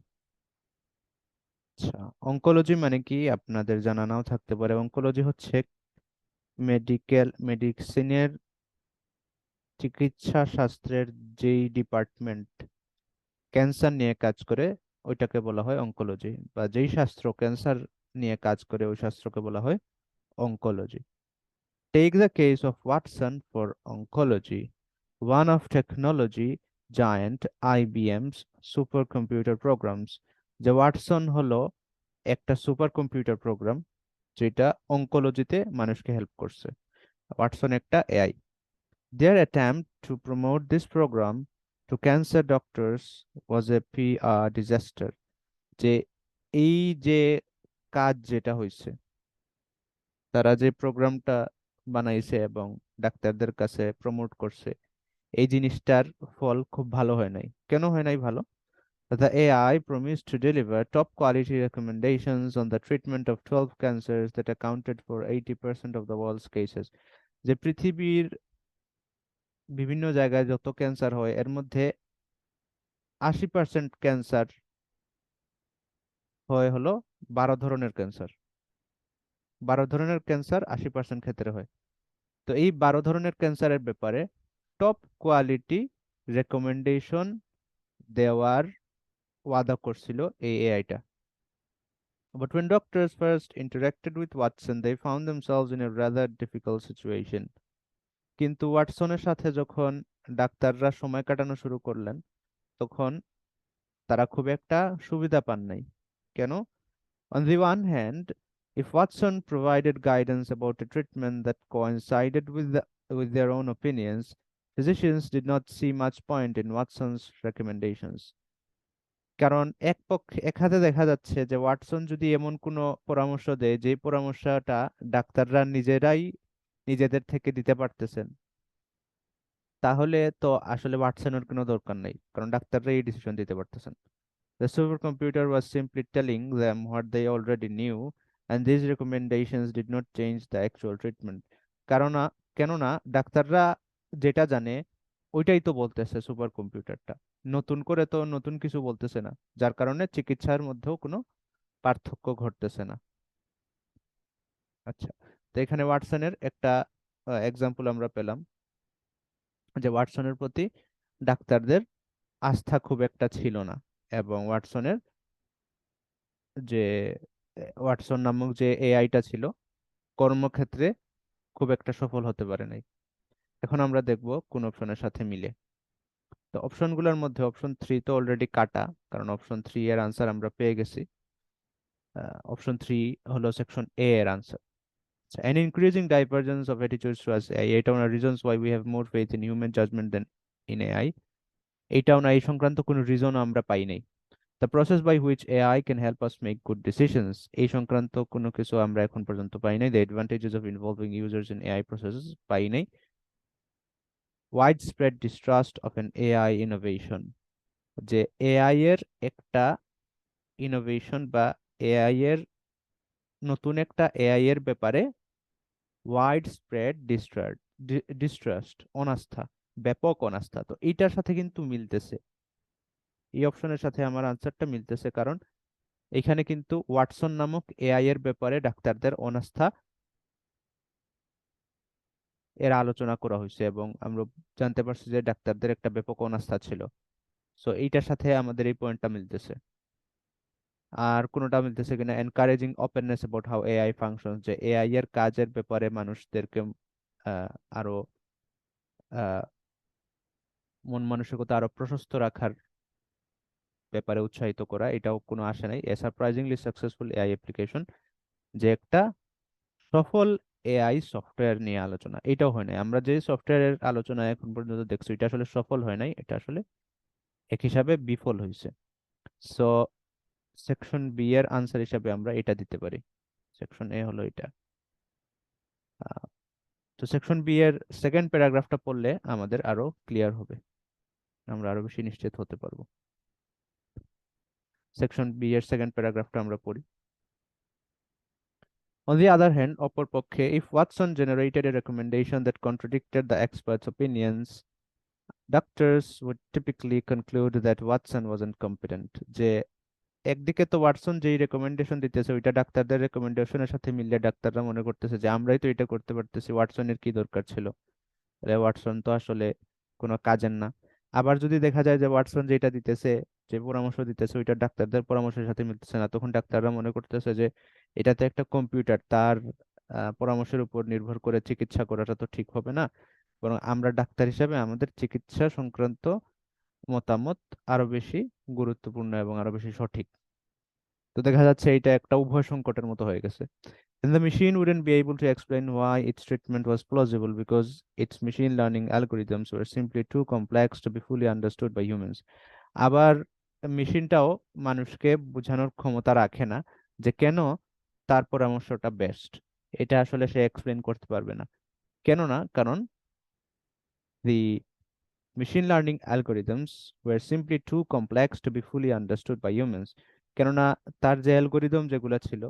আচ্ছা, অঙ্কোলজি মানে কি আপনাদের জানা নাও থাকতে পারে। অঙ্কোলজি হচ্ছে মেডিসিনের, চিকিৎসা শাস্ত্রের যেই ডিপার্টমেন্ট ক্যান্সার নিয়ে কাজ করে ওইটাকে বলা হয় অঙ্কোলজি, বা যেই শাস্ত্র ক্যান্সার নিয়ে কাজ করে ওই শাস্ত্রকে বলা হয় oncology. Take the case of Watson for oncology, one of technology giant IBM's supercomputer programs. যে ওয়াটসন হলো একটা সুপার কম্পিউটার প্রোগ্রাম যেটা অঙ্কোলজিতে মানুষকে হেল্প করছে। ওয়াটসন একটা AI. Their attempt to promote this program to cancer doctors was a PR disaster. যে এই যে কাজ যেটা হয়েছে, তারা যে প্রোগ্রামটা বানাইছে এবং ডাক্তারদের কাছে প্রমোট করছে, এই জিনিসটার ফল খুব ভালো হয় নাই। কেন হয় নাই ভালো? The AI promised to deliver top quality recommendations on the treatment of 12 cancers that accounted for 80% of the world's cases. যে পৃথিবীর বিভিন্ন জায়গায় যত ক্যান্সার হয় এর মধ্যে 80% ক্যান্সার হয় হলো 12 ধরনের ক্যান্সার। 12 ধরনের ক্যান্সার 80% ক্ষেত্রে হয়। তো এই 12 ধরনের ক্যান্সারের ব্যাপারে টপ কোয়ালিটি রেকমেন্ডেশন দেওয়ার ওয়াদা করছিল এই এআইটা। But when doctors first interacted with Watson, they found themselves in a rather difficult situation. কিন্তু ওয়াটসনের সাথে যখন ডাক্তাররা সময় কাটানো শুরু করলেন, তখন তারা খুব একটা সুবিধা পান নাই। কেন? On the one hand, if Watson provided guidance about a treatment that coincided with their own opinions, physicians did not see much point in Watson's recommendations. কারণ এক হাতে দেখা যাচ্ছে যে ওয়াটসন যদি এমন কোনো পরামর্শ দেয় যে পরামর্শটা ডাক্তাররা নিজেরাই নিজেদের থেকে দিতে পারতেছেন, তাহলে তো আসলে ওয়াটসনের কোনো দরকার নেই, কারণ ডাক্তাররা এই ডিসিশন দিতে পারতেছেন। The supercomputer was simply telling them what they already knew, and these recommendations did not change the actual treatment. কারণ কেননা ডাক্তাররা যেটা জানে ওইটাই তো বলতেছে সুপার কম্পিউটারটা, নতুন করে তো নতুন কিছু বলতেছে না, যার কারণে চিকিৎসার মধ্যেও কোনো পার্থক্য ঘটতেছে না। আচ্ছা, তো এখানে ওয়াটসনের একটা এক্সাম্পল আমরা পেলাম যে ওয়াটসনের প্রতি ডাক্তারদের আস্থা খুব একটা ছিল না, এবং ওয়াটসনের যে ওয়াটসন নামক যে এআইটা ছিল কর্মক্ষেত্রে খুব একটা সফল হতে পারে নাই। এখন আমরা দেখব কোন অপশনের সাথে মিলে। তো অপশনগুলোর মধ্যে অপশন 3 তো অলরেডি কাটা, কারণ অপশন 3 এর আনসার আমরা পেয়ে গেছি। অপশন 3 হলো সেকশন এ এর answer. An increasing divergence of attitudes towards AI. এটাও না reasons why we have more faith in human judgment than in AI. এটাও না, এই সংক্রান্ত কোনো রিজন আমরা পাই নাই। The process by which AI can help us make good decisions. এই সংক্রান্ত কোনো কিছু আমরা এখন পর্যন্ত পাই নাই। The advantages of involving users in AI processes পাই নাই। Widespread distrust of an AI innovation. যে এআই এর একটা ইনোভেশন বা এআই এর নতুন একটা এআই এর ব্যাপারে ওয়াইড স্প্রেড ডিস্ট্রাস্ট, অনাস্থা, ব্যাপক অনাস্থা। তো এইটার সাথে কিন্তু মিলতেছে, এই অপশনের সাথে আমার আনসারটা মিলতেছে, কারণ এখানে কিন্তু ওয়াটসন নামক এআই এর ব্যাপারে ডাক্তারদের অনাস্থা এর আলোচনা করা হয়েছে, এবং আমরা জানতে পারছি যে ডাক্তারদের একটা ব্যাপক অনাস্থা ছিল। সো এইটার সাথে আমাদের এই পয়েন্টটা মিলতেছে। আর কোনোটা মিলতেছে কিনা, encouraging openness about how AI functions, যে এআই এর কাজের ব্যাপারে মানুষদেরকে আরো আহ, মন মানসিকতা আরো প্রশস্ত রাখার ব্যাপারে উৎসাহিত করা, এটাও কোনো আসে নাই। এ সারপ্রাইজিংলি সাকসেসফুল এআই অ্যাপ্লিকেশন, যে একটা সফল এআই সফটওয়্যার নিয়ে আলোচনা, এটাও হয় নাই। আমরা যে সফটওয়্যারের আলোচনা এখন পর্যন্ত দেখছি এটা আসলে সফল হয় নাই, এটা আসলে এক হিসাবে বিফল হয়েছে। সো সেকশন বি এর আনসার হিসাবে আমরা এটা দিতে পারি। সেকশন এ হলো এটা। আহ, তো সেকশন বি এর সেকেন্ড প্যারাগ্রাফটা পড়লে আমাদের আরো ক্লিয়ার হবে, আমরা আরো বেশি নিশ্চিত হতে পারবো। সেকশন বি এর সেকেন্ড প্যারাগ্রাফটা আমরা পড়ি। On the other hand, অপরপক্ষে, if Watson generated a recommendation that contradicted the expert's opinions, doctors would typically conclude that Watson wasn't competent. যে একদিকে তো ওয়াটসন যেই রেকমেন্ডেশন দিতেছে ওইটা ডাক্তারদের রেকমেন্ডেশনের সাথে মিললে ডাক্তাররা মনে করতেছে যে আমরাই তো এটা করতে পারতেছি, ওয়াটসনের কি দরকার ছিল, তাহলে ওয়াটসন তো আসলে কোনো কাজের না। আবার যদি দেখা যায় যে ওয়াটসন যেটা দিতেছে, যে পরামর্শ দিতেছে ওইটা ডাক্তারদের পরামর্শের সাথে মিলতেছে না, তখন ডাক্তাররা মনে করতেছে যে এটা তো একটা কম্পিউটার, তার পরামর্শের উপর নির্ভর করে চিকিৎসা করাটা তো ঠিক হবে না, বরং আমরা ডাক্তার হিসেবে আমাদের চিকিৎসা সংক্রান্ত মতামত আরো বেশি গুরুত্বপূর্ণ এবং আরো বেশি সঠিক। তো দেখা যাচ্ছে এটা একটা উভয় সংকটের মতো হয়ে গেছে। And the machine wouldn't be able to explain why its treatment was plausible because its machine learning algorithms were simply too complex to be fully understood by humans. আবার মেশিনটাও মানুষকে বোঝানোর ক্ষমতা রাখে না যে কেন তার পরামর্শটা বেস্ট, এটা আসলে সে এক্সপ্লেন করতে পারবে না। কেন না? কারণ the machine learning algorithms were simply too complex to be fully understood by humans. কেননা তার যে অ্যালগোরিদম যেগুলো ছিল,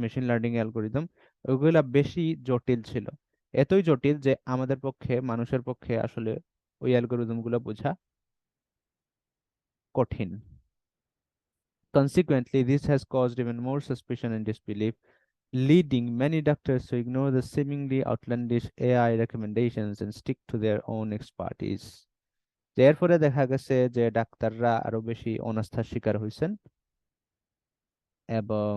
মেশিন লার্নিং অ্যালগোরিদম, ওইগুলা বেশি জটিল ছিল, এতই জটিল যে আমাদের পক্ষে, মানুষের পক্ষে আসলে ওই অ্যালগোরিদম গুলো বোঝা কঠিন। Consequently, this has caused even more suspicion and disbelief, leading many doctors to ignore the seemingly outlandish AI recommendations and stick to their own expertise. এর ফলে দেখা গেছে যে ডাক্তাররা আরো বেশি অনাস্থার শিকার হয়েছেন এবং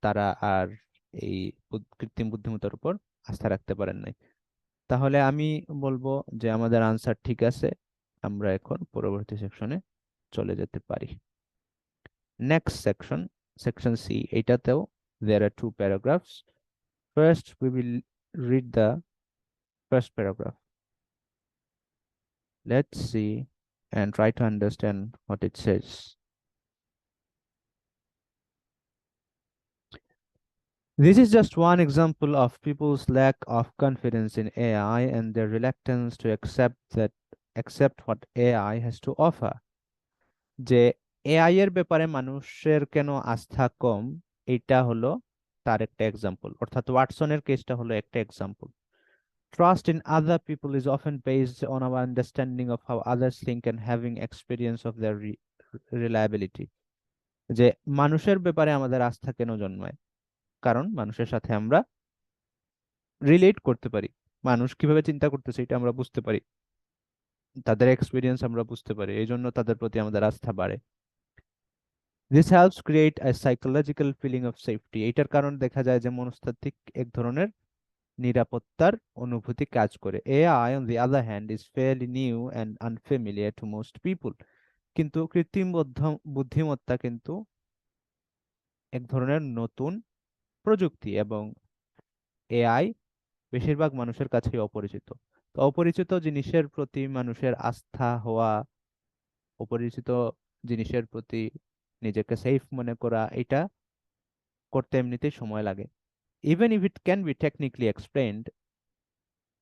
তারা আর এই কৃত্রিম বুদ্ধিমত্তার উপর আস্থা রাখতে পারেন নাই। তাহলে আমি বলবো যে আমাদের আনসার ঠিক আছে, আমরা এখন পরবর্তী সেকশনে চলে যেতে পারি। নেক্সট সেকশন, সেকশন সি, এটাতেও there are two paragraphs. First we will read the first paragraph. Let's see and try to understand what it says. This is just one example of people's lack of confidence in AI and their reluctance to accept what AI has to offer. যে AI এর ব্যাপারে মানুষের কেন আস্থা কম, এটা হলো তার একটা এক্সাম্পল, অর্থাৎ ওয়াটসনের কেসটা হলো একটা example. Trust in other people is often based on our understanding of how others think and having experience of their reliability. যে মানুষের ব্যাপারে আমাদের আস্থা কেন জন্মায়, কারণ মানুষের সাথে আমরা রিলেট করতে পারি, মানুষ কিভাবে চিন্তা করতেছে এটা আমরা বুঝতে পারি, তাদের এক্সপিরিয়েন্স আমরা বুঝতে পারি, এই জন্য তাদের প্রতি আমাদের আস্থা বাড়ে। This helps create a psychological feeling of safety. এটার কারণ দেখা যায় যে মনস্তাত্ত্বিক এক ধরনের নিরাপত্তার অনুভূতি কাজ করে। AI on the other hand is fairly new and unfamiliar to most people. কিন্তু কৃত্রিম বুদ্ধিমত্তা কিন্তু এক ধরনের নতুন প্রযুক্তি এবং এআই বেশিরভাগ মানুষের কাছেই অপরিচিত। তো অপরিচিত জিনিসের প্রতি মানুষের আস্থা হওয়া, অপরিচিত জিনিসের প্রতি নিজেকে সেফ মনে করা, এটা করতে এমনিতেই সময় লাগে। Even if it can be technically explained,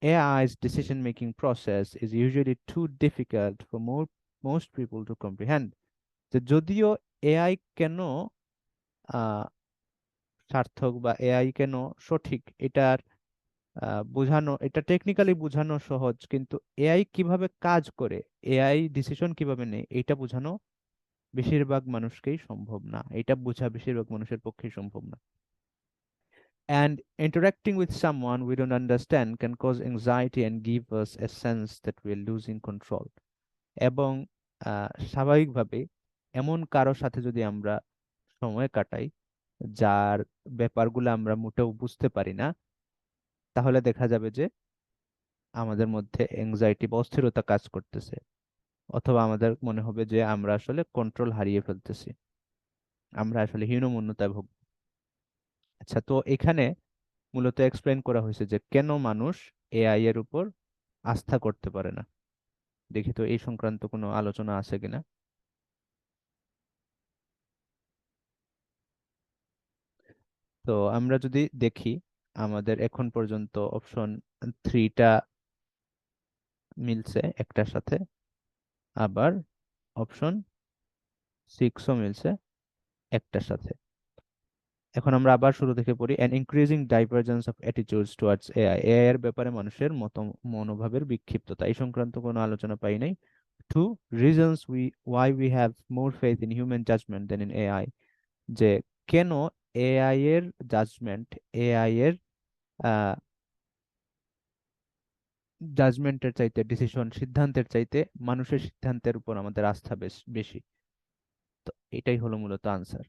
AI's decision-making process is usually too difficult for most people to comprehend. যে যদিও এআই কেন সার্থক বা এআই কেন সঠিক, এটার বোঝানো, এটা টেকনিক্যালি বোঝানো সহজ, কিন্তু এআই কিভাবে কাজ করে, এআই ডিসিশন কিভাবে নেয়, এটা বোঝানো বেশিরভাগ মানুষকেই সম্ভব না, এটা বোঝা বেশিরভাগ মানুষের পক্ষেই সম্ভব না। And interacting with someone we don't understand can cause anxiety and give us a sense that we're losing control. এবং স্বাভাবিকভাবে এমন কারো সাথে যদি আমরা সময় কাটাই যার ব্যাপারগুলো আমরা মোটেও বুঝতে পারি না, তাহলে দেখা যাবে যে আমাদের মধ্যে এংজাইটি বা অস্থিরতা কাজ করতেছে, অথবা আমাদের মনে হবে যে আমরা আসলে কন্ট্রোল হারিয়ে ফেলতেছি, আমরা আসলে হীনমন্যতায় ভুগ। আচ্ছা, তো এখানে মূলত এক্সপ্লেন করা হয়েছে যে কেন মানুষ এআই এর উপর আস্থা করতে পারে না। দেখি তো এই সংক্রান্ত কোনো আলোচনা আছে কিনা। তো আমরা যদি দেখি, আমাদের এখন পর্যন্ত অপশন 3টা মিলছে একটার সাথে, আবার অপশন 6ও মিলছে একটার সাথে। এখন আমরা আবার শুরু থেকে পড়ি। an increasing divergence of attitudes towards AI, AI এর ব্যাপারে মানুষের মনোভাবের বিক্ষিপ্ততা, এই সংক্রান্ত কোনো আলোচনা পাই নাই। 2 reasons why we have more faith in human judgment than in AI, যে কেন এআই এর জাজমেন্ট, এআই এর জাজমেন্টের চাইতে, ডিসিশন সিদ্ধান্তের চাইতে মানুষের সিদ্ধান্তের উপর আমাদের আস্থা বেশি। তো এটাই হলো মূলত answer.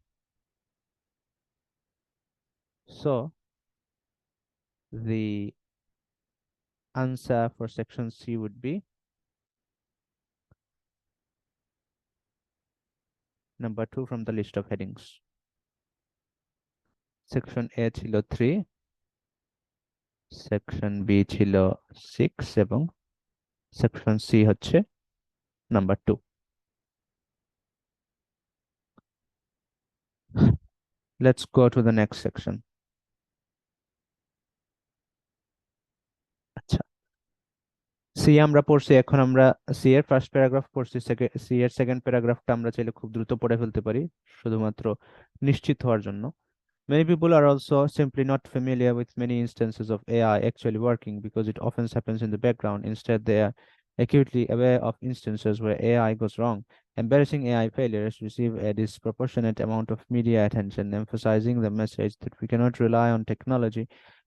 So the answer for section C would be number 2 from the list of headings. Section A ছিল 3, সেকশন B ছিল 6 এবং সেকশন C হচ্ছে number 2। Let's go to the next section. আচ্ছা, সি আমরা পড়ছি, এখন আমরা সি এর ফার্স্ট প্যারাগ্রাফ পড়ছি, সি এর সেকেন্ড প্যারাগ্রাফটা আমরা চাইলে খুব দ্রুত পড়ে ফেলতে পারি, শুধুমাত্র নিশ্চিত হওয়ার জন্য। Many people are also simply not familiar with many instances of AI actually working because it often happens in the background. Instead, they are acutely aware of instances where AI goes wrong. Embarrassing AI failures receive a disproportionate amount of media attention, emphasizing the message that we cannot rely on technology.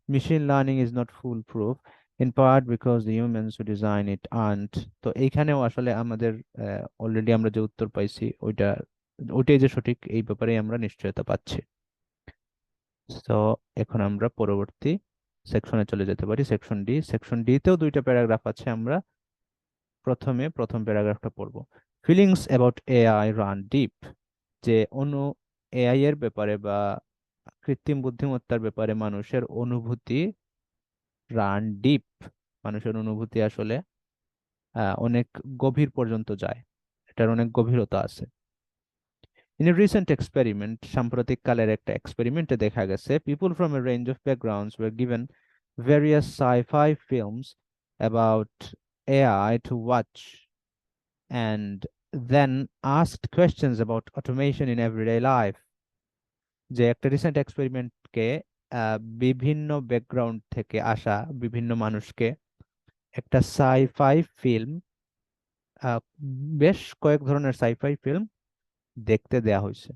Machine learning is not foolproof, in part because the humans who design it aren't. তো এইখানেও আসলে আমাদের already আমরা যে উত্তর পাইছি ওইটাই যে সঠিক এই ব্যাপারে আমরা নিশ্চয়তা পাচ্ছি। তো এখন আমরা পরবর্তী সেকশনে চলে যেতে পারি, সেকশন ডি। সেকশন ডি তেও দুইটা প্যারাগ্রাফ আছে, আমরা প্রথমে প্রথম প্যারাগ্রাফটা পড়ব। Feelings about AI run deep, যে এআই এর ব্যাপারে বা কৃত্রিম বুদ্ধিমত্তার ব্যাপারে মানুষের অনুভূতি রান ডিপ, মানুষের অনুভূতি আসলে অনেক গভীর পর্যন্ত যায়, এটার অনেক গভীরতা আছে। In a recent experiment, সাম্প্রতিক কালের একটা এক্সপেরিমেন্টে দেখা গেছে people from a range of backgrounds were given various sci-fi films about AI to watch and then asked questions about automation in everyday life. যে একটা রিসেন্ট এক্সপেরিমেন্টকে বিভিন্ন ব্যাকগ্রাউন্ড থেকে আসা বিভিন্ন মানুষকে একটা সাইফাই ফিল্ম, বেশ কয়েক ধরনের সাইফাই ফিল্ম দেখতে দেয়া হয়েছে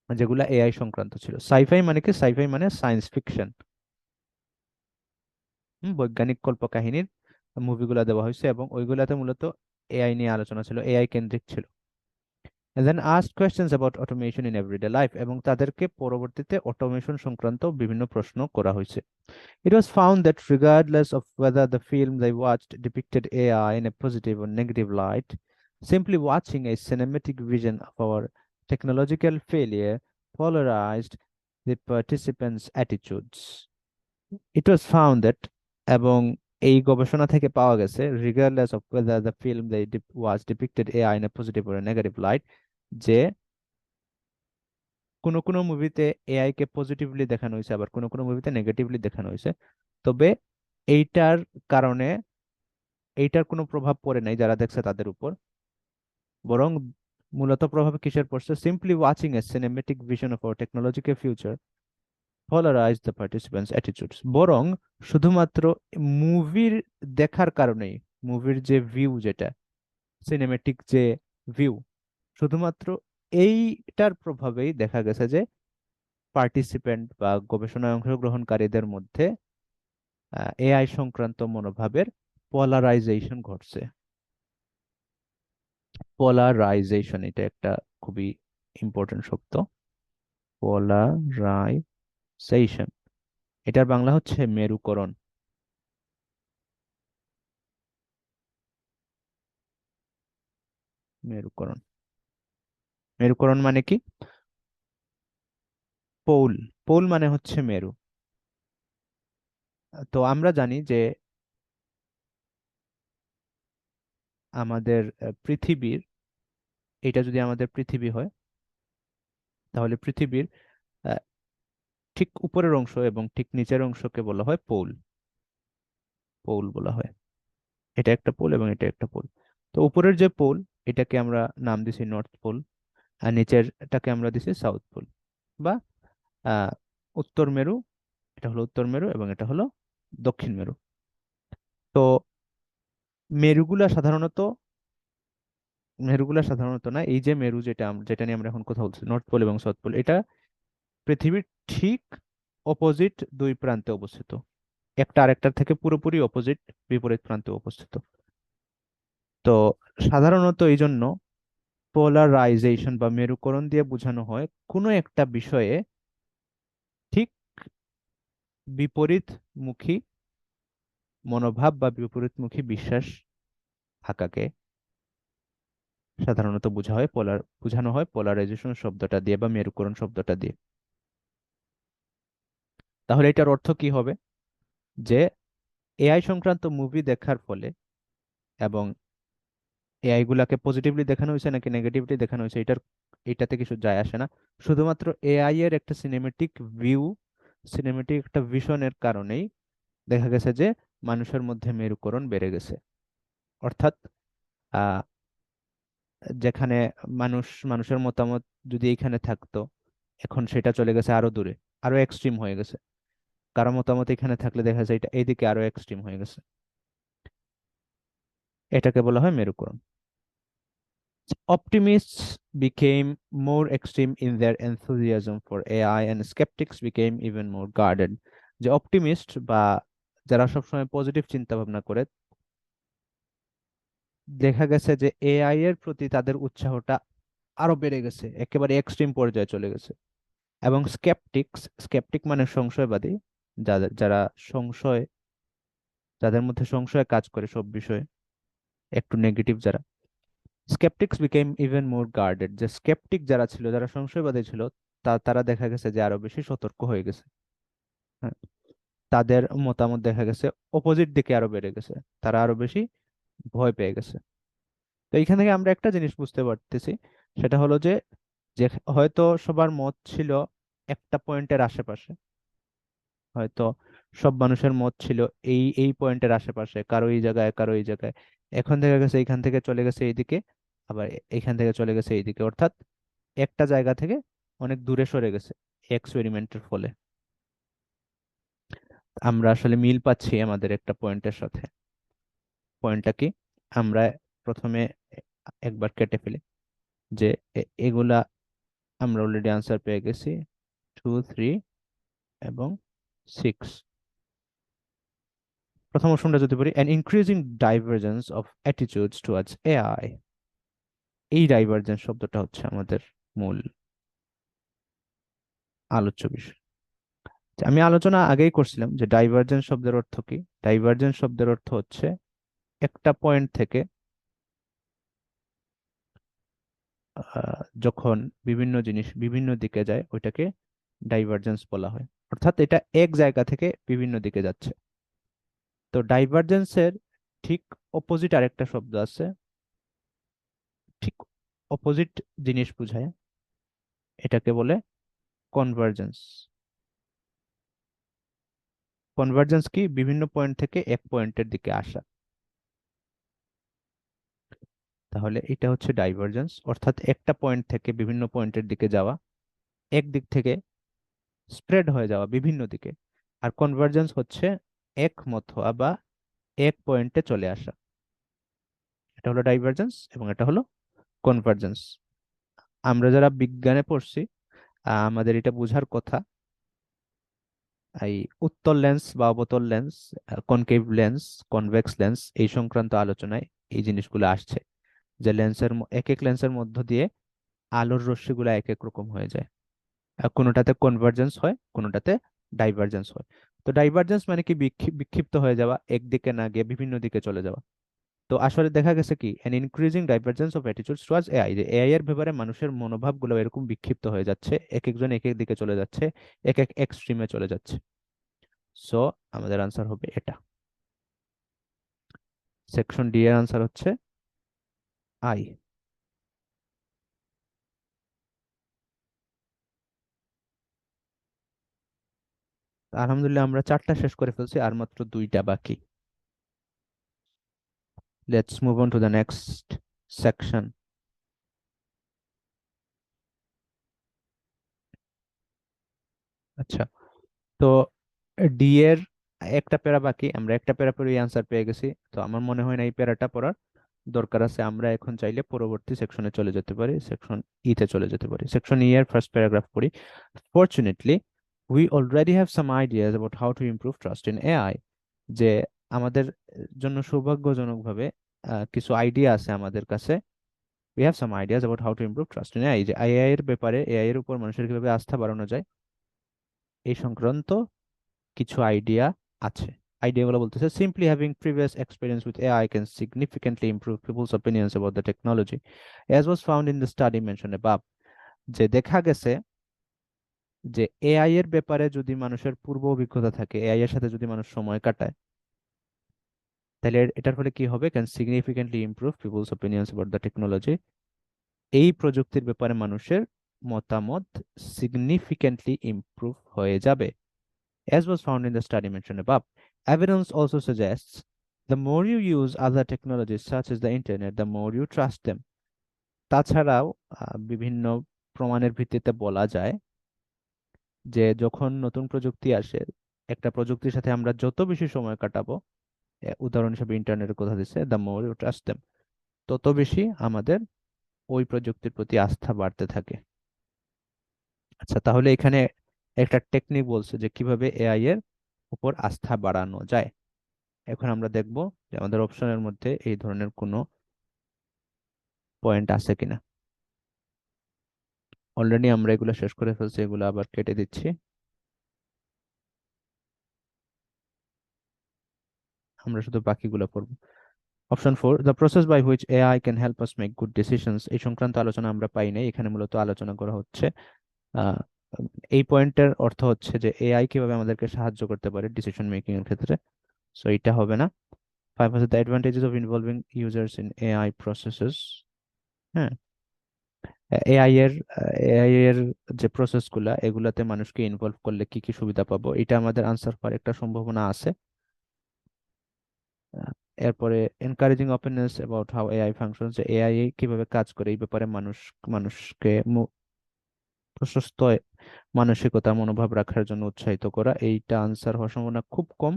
যেগুলা এআই সংক্রান্ত ছিল। সাইফাই মানে কি? সাইফাই মানে সায়েন্স ফিকশন, বৈজ্ঞানিক কল্পকাহিনীর মুভিগুলা দেওয়া হয়েছে এবং ওইগুলাতে মূলত এআই নিয়ে আলোচনা ছিল, এআই কেন্দ্রিক ছিল। And then asked questions about automation in everyday life, এবং তাদেরকে পরবর্তীতে অটোমেশন সংক্রান্ত বিভিন্ন প্রশ্ন করা হয়েছে। It was found that regardless of whether the film they watched depicted AI in a positive or negative light, simply watching a cinematic vision of our technological failure polarized the participants' attitudes. It was found that, এবং এই গবেষণা থেকে পাওয়া গেছে, regardless of whether the film they was depicted AI in a positive or a negative light, যে কোনো কোনো মুভিতে এআই কে পজিটিভলি দেখানো হয়েছে আবার কোনো কোনো মুভিতে নেগেটিভলি দেখানো হয়েছে, তবে এইটার কারণে এইটার কোনো প্রভাব পড়ে নাই যারা দেখছে তাদের উপর, বরং মূলত প্রভাব কিসের পড়ছে? Simply watching a cinematic vision of our technological future polarise the participants attitudes, বরং শুধুমাত্র মুভির দেখার কারণেই, মুভির যে ভিউ, যেটা সিনেমেটিক যে ভিউ, শুধুমাত্র এইটার প্রভাবেই দেখা গেছে যে পার্টিসিপেন্ট বা গবেষণায় অংশগ্রহণকারীদের মধ্যে এআই সংক্রান্ত মনোভাবের পলারাইজেশন ঘটছে। পলারাইজেশন, এটা একটা খুবই ইম্পর্টেন্ট শব্দ, পলারাইজেশন। এটার বাংলা হচ্ছে মেরুকরণ। মেরুকরণ, মেরুকরণ মানে কি? পোল, পোল মানে হচ্ছে মেরু। তো আমরা জানি যে আমাদের পৃথিবীর, এটা যদি আমাদের পৃথিবী হয় তাহলে পৃথিবীর আহ, ঠিক উপরের অংশ এবং ঠিক নিচের অংশকে বলা হয় পোল, পোল বলা হয়। এটা একটা পোল এবং এটা একটা পোল। তো উপরের যে পোল, এটাকে আমরা নাম দিছি নর্থ পোল, আর নিচেরটাকে আমরা দিছি সাউথ পোল বা আহ উত্তর মেরু। এটা হলো উত্তর মেরু এবং এটা হলো দক্ষিণ মেরু। তো মেরুগুলা সাধারণত, মেরুগুলা সাধারণত না, এই যে মেরু যেটা যেটা নিয়ে আমরা এখন কথা বলছি, নর্থ পোল এবং সাউথ পোল, এটা পৃথিবীর ঠিক অপোজিট দুই প্রান্তে অবস্থিত, একটা আরেকটার থেকে পুরোপুরি অপোজিট, বিপরীত প্রান্তে অবস্থিত। তো সাধারণত এই জন্য পোলারাইজেশন বা মেরুকরণ দিয়ে বোঝানো হয় কোনো একটা বিষয়ে ঠিক বিপরীতমুখী মনোভাব বা বিপরীতমুখী বিশ্বাস থাকাকে সাধারণত বোঝানো হয় পোলারাইজেশন শব্দটা দিয়ে বা মেরুকরণ শব্দটা দিয়ে। তাহলে এটার অর্থ কি হবে? যে এআই সংক্রান্ত মুভি দেখার ফলে এবং এআই গুলাকে পজিটিভলি দেখানো হয়েছে নাকি নেগেটিভলি দেখানো হয়েছে, এটাতে কিছু যায় আসে না। শুধুমাত্র এআই এর একটা সিনেমেটিক ভিউ, সিনেমেটিক একটা ভিশনের কারণেই দেখা গেছে যে মানুষের মধ্যে মেরুকরণ বেড়ে গেছে। অর্থাৎ আহ যেখানে মানুষের মতামত যদি এখানে থাকতো, এখন সেটা চলে গেছে আরো দূরে, আরো এক্সট্রিম হয়ে গেছে। কারো মতামত এখানে থাকলে দেখা যায় এটা এইদিকে আরো এক্সট্রিম হয়ে গেছে। এটাকে বলা হয় মেরুকরণ। Optimists became more extreme in their enthusiasm for AI and skeptics became even more guarded. যে অপটিমিস্ট বা যারা সবসময় পজিটিভ চিন্তা ভাবনা করে, দেখা গেছে যে এআই এর প্রতি তাদের উৎসাহটা আরো বেড়ে গেছে, একেবারে এক্সট্রিম পর্যায়ে চলে গেছে। এবং স্কেপটিক মানে সংশয়বাদী, যারা সংশয়, যাদের মধ্যে সংশয় কাজ করে সব বিষয়ে, একটু নেগেটিভ যারা, স্কেপটিক্স বিকেম ইভেন মোর গার্ডেড। যে স্কেপটিক যারা ছিল, যারা সংশয়বাদী ছিল, তারা দেখা গেছে যে আরো বেশি সতর্ক হয়ে গেছে। হ্যাঁ, তাদের মতামত দেখা গেছে অপোজিট দিকে আরো বেড়ে গেছে, তারা আরো বেশি ভয় পেয়ে গেছে। তো এইখান থেকে আমরা একটা জিনিস বুঝতে পারতেছি, সেটা হলো যে যে হয়তো সবার মত ছিল একটা পয়েন্টের আশেপাশে, হয়তো সব মানুষের মত ছিল এই এই পয়েন্টের আশেপাশে, কারো এই জায়গায় কারো এই জায়গায়, এখন দেখা গেছে এইখান থেকে চলে গেছে এইদিকে, আবার এইখান থেকে চলে গেছে এইদিকে, অর্থাৎ একটা জায়গা থেকে অনেক দূরে সরে গেছে এক্সপেরিমেন্টের ফলে। আমরা আসলে মিল পাচ্ছি আমাদের একটা পয়েন্টের সাথে। পয়েন্টটা কি? আমরা প্রথমে একবার কেটে ফেলি যে এগুলা আমরা অলরেডি আনসার পেয়ে গেছি, 2, 3 এবং 6। প্রথম অপশনটা যদি পড়ি, an increasing divergence of attitudes towards AI, এই ডাইভারজেন্স শব্দটা হচ্ছে আমাদের মূল আলোচ্য বিষয়। আমি আলোচনা আগেই করছিলাম যে ডাইভারজেন্স শব্দের অর্থ কি। ডাইভারজেন্স শব্দের অর্থ হচ্ছে একটা পয়েন্ট থেকে যখন বিভিন্ন জিনিস বিভিন্ন দিকে যায় ওইটাকে ডাইভারজেন্স বলা হয়, অর্থাৎ এটা এক জায়গা থেকে বিভিন্ন দিকে যাচ্ছে। তো ডাইভারজেন্সের ঠিক অপোজিট আরেকটা শব্দ আছে, ঠিক অপোজিট জিনিস বোঝায়, এটাকে বলে কনভার্জেন্স। কনভার্জেন্স কি? বিভিন্ন পয়েন্ট থেকে এক পয়েন্টের দিকে আসা। তাহলে এটা হচ্ছে ডাইভারজেন্স, অর্থাৎ একটা পয়েন্ট থেকে বিভিন্ন পয়েন্টের দিকে যাওয়া, এক দিক থেকে স্প্রেড হয়ে যাওয়া বিভিন্ন দিকে। আর কনভার্জেন্স হচ্ছে একমত হওয়া বা এক পয়েন্টে চলে আসা। এটা হলো ডাইভারজেন্স এবং এটা হলো কনভার্জেন্স। আমরা যারা বিজ্ঞানে পড়ছি, আমাদের এটা বোঝার কথা। এই উত্তল লেন্স বা অবতল lens, concave lens, convex lens, এই সংক্রান্ত আলোচনায় এই জিনিসগুলো আসছে, যে এক এক লেন্সের মধ্য দিয়ে আলোর রশ্মিগুলো এক এক রকম হয়ে যায়। কোনোটাতে কনভার্জেন্স হয়, কোনোটাতে ডাইভারজেন্স হয়। তো ডাইভারজেন্স মানে কি? বিক্ষিপ্ত হয়ে যাওয়া, একদিকে না গিয়ে বিভিন্ন দিকে চলে যাওয়া। তো আসলে দেখা গেছে কি, N increasing divergence of attitudes towards AI, যে এআই এর ব্যাপারে মানুষের মনোভাবগুলো এরকম বিক্ষিপ্ত হয়ে যাচ্ছে, এক একজন এক এক দিকে চলে যাচ্ছে, এক এক এক্সট্রিমে চলে যাচ্ছে। সো আমাদের আনসার হবে এটা। সেকশন ডি এর আনসার হচ্ছে আই। আলহামদুলিল্লাহ আমরা 4টা শেষ করে ফেলছি, আর মাত্র 2টা বাকি। Let's move on to the next section. আচ্ছা, তো ডি এর একটা প্যারা বাকি, আমরা একটা প্যারা পড়ে আনসার পেয়ে গেছি। তো আমার মনে হয় না এই প্যারাটা পড়ার দরকার আছে। আমরা এখন চাইলে পরবর্তী সেকশনে চলে যেতে পারি, সেকশন ই তে চলে যেতে পারি। সেকশন ই এর ফার্স্ট প্যারাগ্রাফ পড়ি। Fortunately we already have some ideas about how to improve trust in AI. যে আমাদের জন্য সৌভাগ্যজনকভাবে কিছু আইডিয়া আছে আমাদের কাছে। We have some ideas about how to improve trust in AI, যে এআই এর ব্যাপারে, এআই এর উপর মানুষের কিভাবে আস্থা বাড়ানো যায় এই সংক্রান্ত কিছু আইডিয়া আছে। আইডিয়াগুলো বলতেছে, simply having previous experience with AI can significantly improve people's opinions about the technology, as was found in the study mentioned above। যে দেখা গেছে যে এআই এর ব্যাপারে যদি মানুষের পূর্ব অভিজ্ঞতা থাকে, এআই এর সাথে যদি মানুষ সময় কাটায়, তাহলে এটার ফলে কি হবে? Can significantly improve people's opinions about the technology, এই প্রযুক্তির ব্যাপারে মানুষের মতামত সিগনিফিকেন্টলি ইমপ্রুভ হয়ে যাবে। As was found in the study mentioned above, evidence also suggests the more you use other technologies such as the internet, the more you trust them। তাছাড়াও বিভিন্ন প্রমাণের ভিত্তিতে বলা যায় যে যখন নতুন প্রযুক্তি আসে, একটা প্রযুক্তির সাথে আমরা যত বেশি সময় কাটাবো, উদাহরণ হিসেবে ইন্টারনেটের কথা দিচ্ছে, the more you trust them, তত বেশি আমাদের ওই প্রযুক্তির প্রতি আস্থা বাড়তে থাকে। আচ্ছা, তাহলে এখানে একটা টেকনিক বলছে যে কিভাবে এআই এর উপর আস্থা বাড়ানো যায়। এখন আমরা দেখব যে আমাদের অপশনের মধ্যে এই ধরনের কোনো পয়েন্ট আছে কিনা। অলরেডি আমরা এগুলো শেষ করে ফেলছি, এগুলো আবার কেটে দিচ্ছি। আমরা শুধু বাকিগুলো পড়বো। Option 4, the process by which AI can help us make good decisions, এই সংক্রান্ত আলোচনা আমরা পাই নাই। এখানে মূলত আলোচনা করা হচ্ছে আহ, এই পয়েন্টের অর্থ হচ্ছে যে এআই কিভাবে আমাদেরকে সাহায্য করতে পারে ডিসিশন মেকিং এর ক্ষেত্রে। সো এটা হবে না। 5 হচ্ছে the advantages of involving users in AI processes. হ্যাঁ, এআই এর যে প্রসেস গুলা, এগুলাতে মানুষকে ইনভলভ করলে কি কি সুবিধা পাবো, এটা আমাদের আনসার হওয়ার একটা সম্ভাবনা আছে। আহ, এরপরে encouraging openness about how AI functions, যে এআই কিভাবে কাজ করে এই ব্যাপারে মানুষকে প্রশস্ত মানসিকতা মনোভাব রাখার জন্য উৎসাহিত করা, এইটা আনসার হওয়ার সম্ভাবনা খুব কম।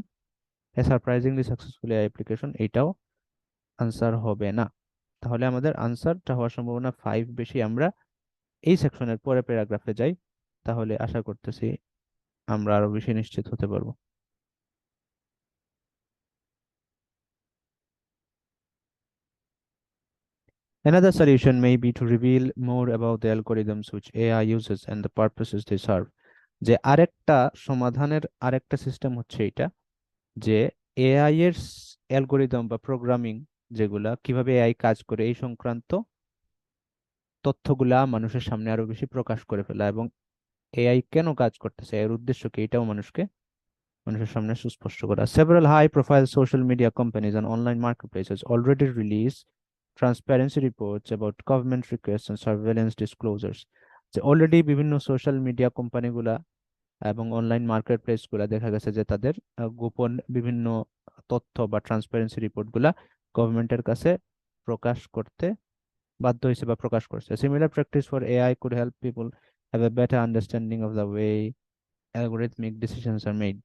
এ সারপ্রাইজিংলি সাকসেসফুল এআই অ্যাপ্লিকেশন, এইটাও আনসার হবে না। তাহলে আমাদের আনসারটা হওয়ার সম্ভাবনা 5 বেশি। আমরা এই সেকশনের পরে প্যারাগ্রাফে যাই, তাহলে আশা করতেছি আমরা আরো বেশি নিশ্চিত হতে পারবো। Another solution may be to reveal more about the algorithms which AI uses and the purposes they serve. যে আরেকটা সমাধানের আরেকটা সিস্টেম হচ্ছে এটা, যে এআই এর অ্যালগোরিদম বা প্রোগ্রামিং যেগুলা, কিভাবে এআই কাজ করে এই সংক্রান্ত তথ্যগুলা মানুষের সামনে আরো বেশি প্রকাশ করে ফেলা, এবং এআই কেন কাজ করতেছে, এর উদ্দেশ্য কি, এটাও মানুষের সামনে সুস্পষ্ট করা। Several high-profile social media companies and online marketplaces already release transparency reports about government requests and surveillance disclosures. যে অলরেডি বিভিন্ন সোশ্যাল মিডিয়া কোম্পানিগুলা এবং অনলাইন মার্কেট প্লেস গুলা দেখা গেছে যে তাদের গোপন বিভিন্ন তথ্য বা ট্রান্সপারেন্সি রিপোর্ট গুলা গভর্নমেন্টের কাছে প্রকাশ করতে বাধ্য হয়েছে বা প্রকাশ করছে। Similar practice for AI could help people have a better understanding of the way algorithmic decisions are made.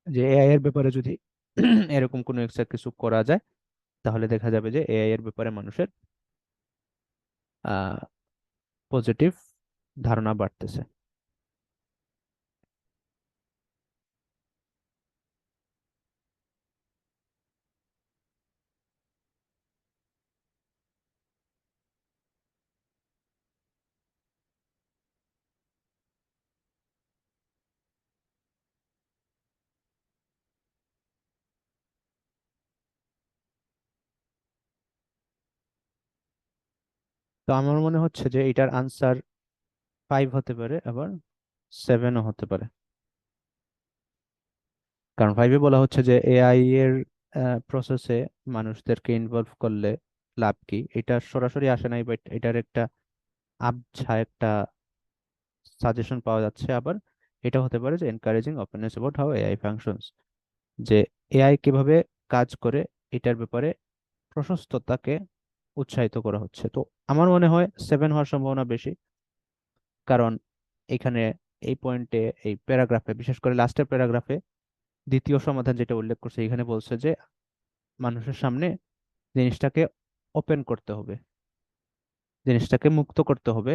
যে এআই এর ব্যাপারে যদি এরকম কোনো একটা কিছু করা যায়, তাহলে দেখা যাবে যে এআই এর ব্যাপারে মানুষের আহ পজিটিভ ধারণা বাড়তেছে। তো আমার মনে হচ্ছে যে এটার আনসার 5 হতে পারে, আবার 7ও হতে পারে। কারণ 5-এ বলা হচ্ছে যে এআই এর প্রসেসে মানুষদেরকে ইনভলভ করলে লাভ কি, এটা সরাসরি আসে নাই, বাট এটার একটা আবছা একটা সাজেশন পাওয়া যাচ্ছে। আবার এটা হতে পারে যে encouraging openness about how AI functions, যে এআই কিভাবে কাজ করে এটার ব্যাপারে প্রশস্ততাকে উৎসাহিত করা হচ্ছে। তো আমার মনে হয় 7 হওয়ার সম্ভাবনা বেশি। কারণ এখানে এই পয়েন্টে, এই প্যারাগ্রাফে, বিশেষ করে লাস্টের প্যারাগ্রাফে দ্বিতীয় সমাধান যেটা উল্লেখ করছে, এখানে বলছে যে মানুষের সামনে জিনিসটাকে ওপেন করতে হবে, জিনিসটাকে মুক্ত করতে হবে,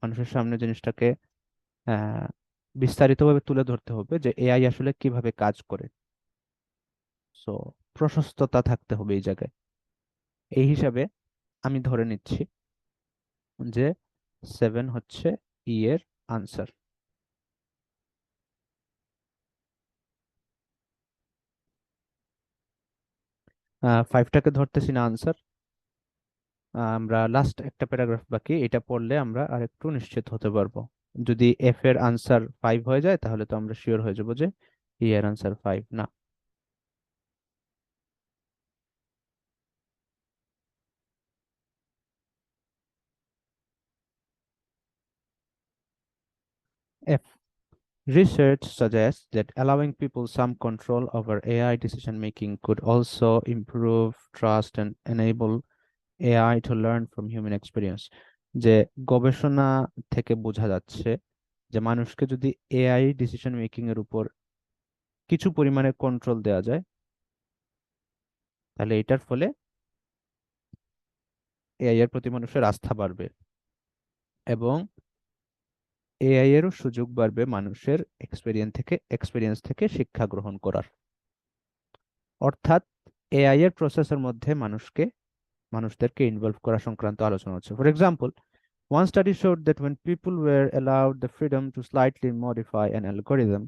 মানুষের সামনে জিনিসটাকে আহ বিস্তারিতভাবে তুলে ধরতে হবে যে এআই আসলে কিভাবে কাজ করে। সো প্রশস্ততা থাকতে হবে এই জায়গায়। এই হিসাবে আমি ধরে নিচ্ছি যে 7 হচ্ছে ই এর আনসার। 5টাকে ধরতেছি না আনসার। আমরা লাস্ট একটা প্যারাগ্রাফ বাকি, এটা পড়লে আমরা আরেকটু নিশ্চিত হতে পারবো। যদি এফ এর আনসার 5 হয়ে যায়, তাহলে তো আমরা শিওর হয়ে যাবো যে ই এর আনসার 5 না। F, research suggests that allowing people some control over AI decision making could also improve trust and enable AI to learn from human experience. যে গবেষণা থেকে বোঝা যাচ্ছে যে মানুষকে যদি এআই ডিসিশন মেকিং এর উপর কিছু পরিমাণে কন্ট্রোল দেওয়া যায়, তাহলে এটার ফলে এআই এর প্রতি মানুষের আস্থা বাড়বে এবং এআই এরও সুযোগ বাড়বে মানুষের এক্সপেরিয়েন্স থেকে শিক্ষা গ্রহণ করার। অর্থাৎ এআই এর প্রসেসের মধ্যে মানুষদেরকে ইনভলভ করা সংক্রান্ত আলোচনা হচ্ছে। For example, one study showed that when people were allowed the freedom to slightly modify an algorithm,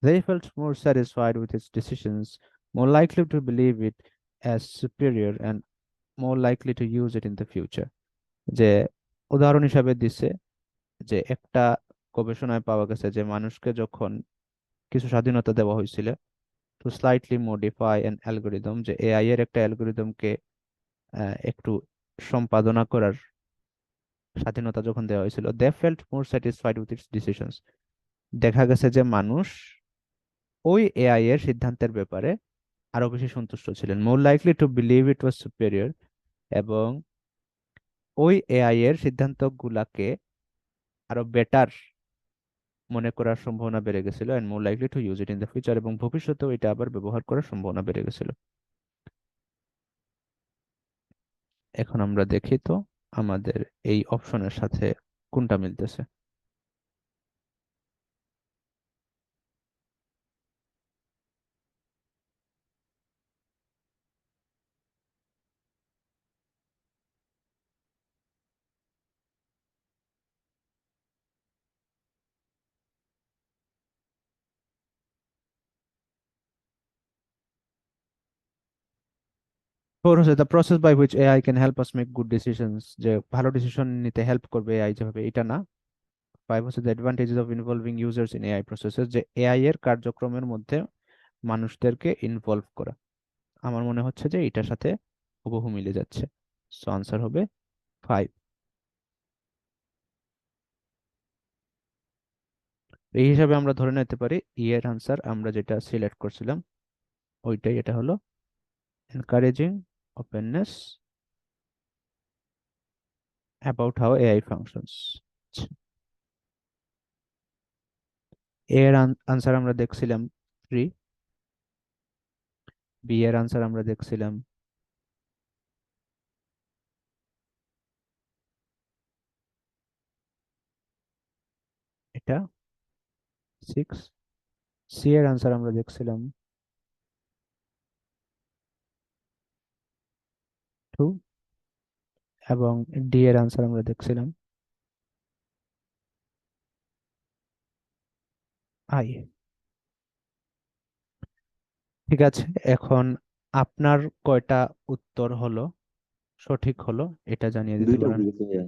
they felt more satisfied with its decisions, more likely to believe it as superior, and more likely to use it in the future. যে উদাহরণ হিসাবে দিচ্ছে যে একটা গবেষণায় পাওয়া গেছে যে মানুষকে যখন কিছু স্বাধীনতা দেওয়া হয়েছিল to slightly modify an algorithm, যে এআই এর একটা অ্যালগোরিদমকে একটু সম্পাদনা করার স্বাধীনতা যখন দেওয়া হয়েছিল, they felt more satisfied with its decisions. দেখা গেছে যে মানুষ ওই এআই এর সিদ্ধান্তের ব্যাপারে আরো বেশি সন্তুষ্ট ছিলেন, মোর likely to believe it was superior, এবং ওই এআই এর সিদ্ধান্তগুলাকে আরো বেটার মনে করার সম্ভাবনা বেড়ে গেছিল, and more likely to use it in the future, এবং ভবিষ্যতেও এটা আবার ব্যবহার করার সম্ভাবনা বেড়ে গেছিল। এখন আমরা দেখি তো আমাদের এই অপশনের সাথে কোনটা মিলতেছে। ফোর হচ্ছে the process by which AI can help us make good decisions, যে ভালো ডিসিশন নিতে হেল্প করবে এআই যেভাবে, এটা না। ফাইভ হচ্ছে the advantages of involving users in AI processes, যে এআই এর কার্যক্রমের মধ্যে মানুষদেরকে ইনভলভ করা। আমার মনে হচ্ছে যে এটার সাথে হুবহু মিলে যাচ্ছে, সো আনসার হবে ফাইভ। এই হিসাবে আমরা ধরে নিতে পারি ই এর আনসার আমরা যেটা সিলেক্ট করছিলাম ওইটাই, এটা হলো encouraging openness about how AI functions. এর আনসার আমরা দেখছিলাম 3, বি এর আনসার আমরা দেখছিলাম এটা 6, সি এর আনসার আমরা দেখছিলাম 2, এবং ডি এর আনসার আমরা দেখছিলাম আই। ঠিক আছে, এখন আপনার কয়টা উত্তর হলো, সঠিক হলো, এটা জানিয়ে দিতে দুইটা পারেন। ভুল গেছে ভাইয়া।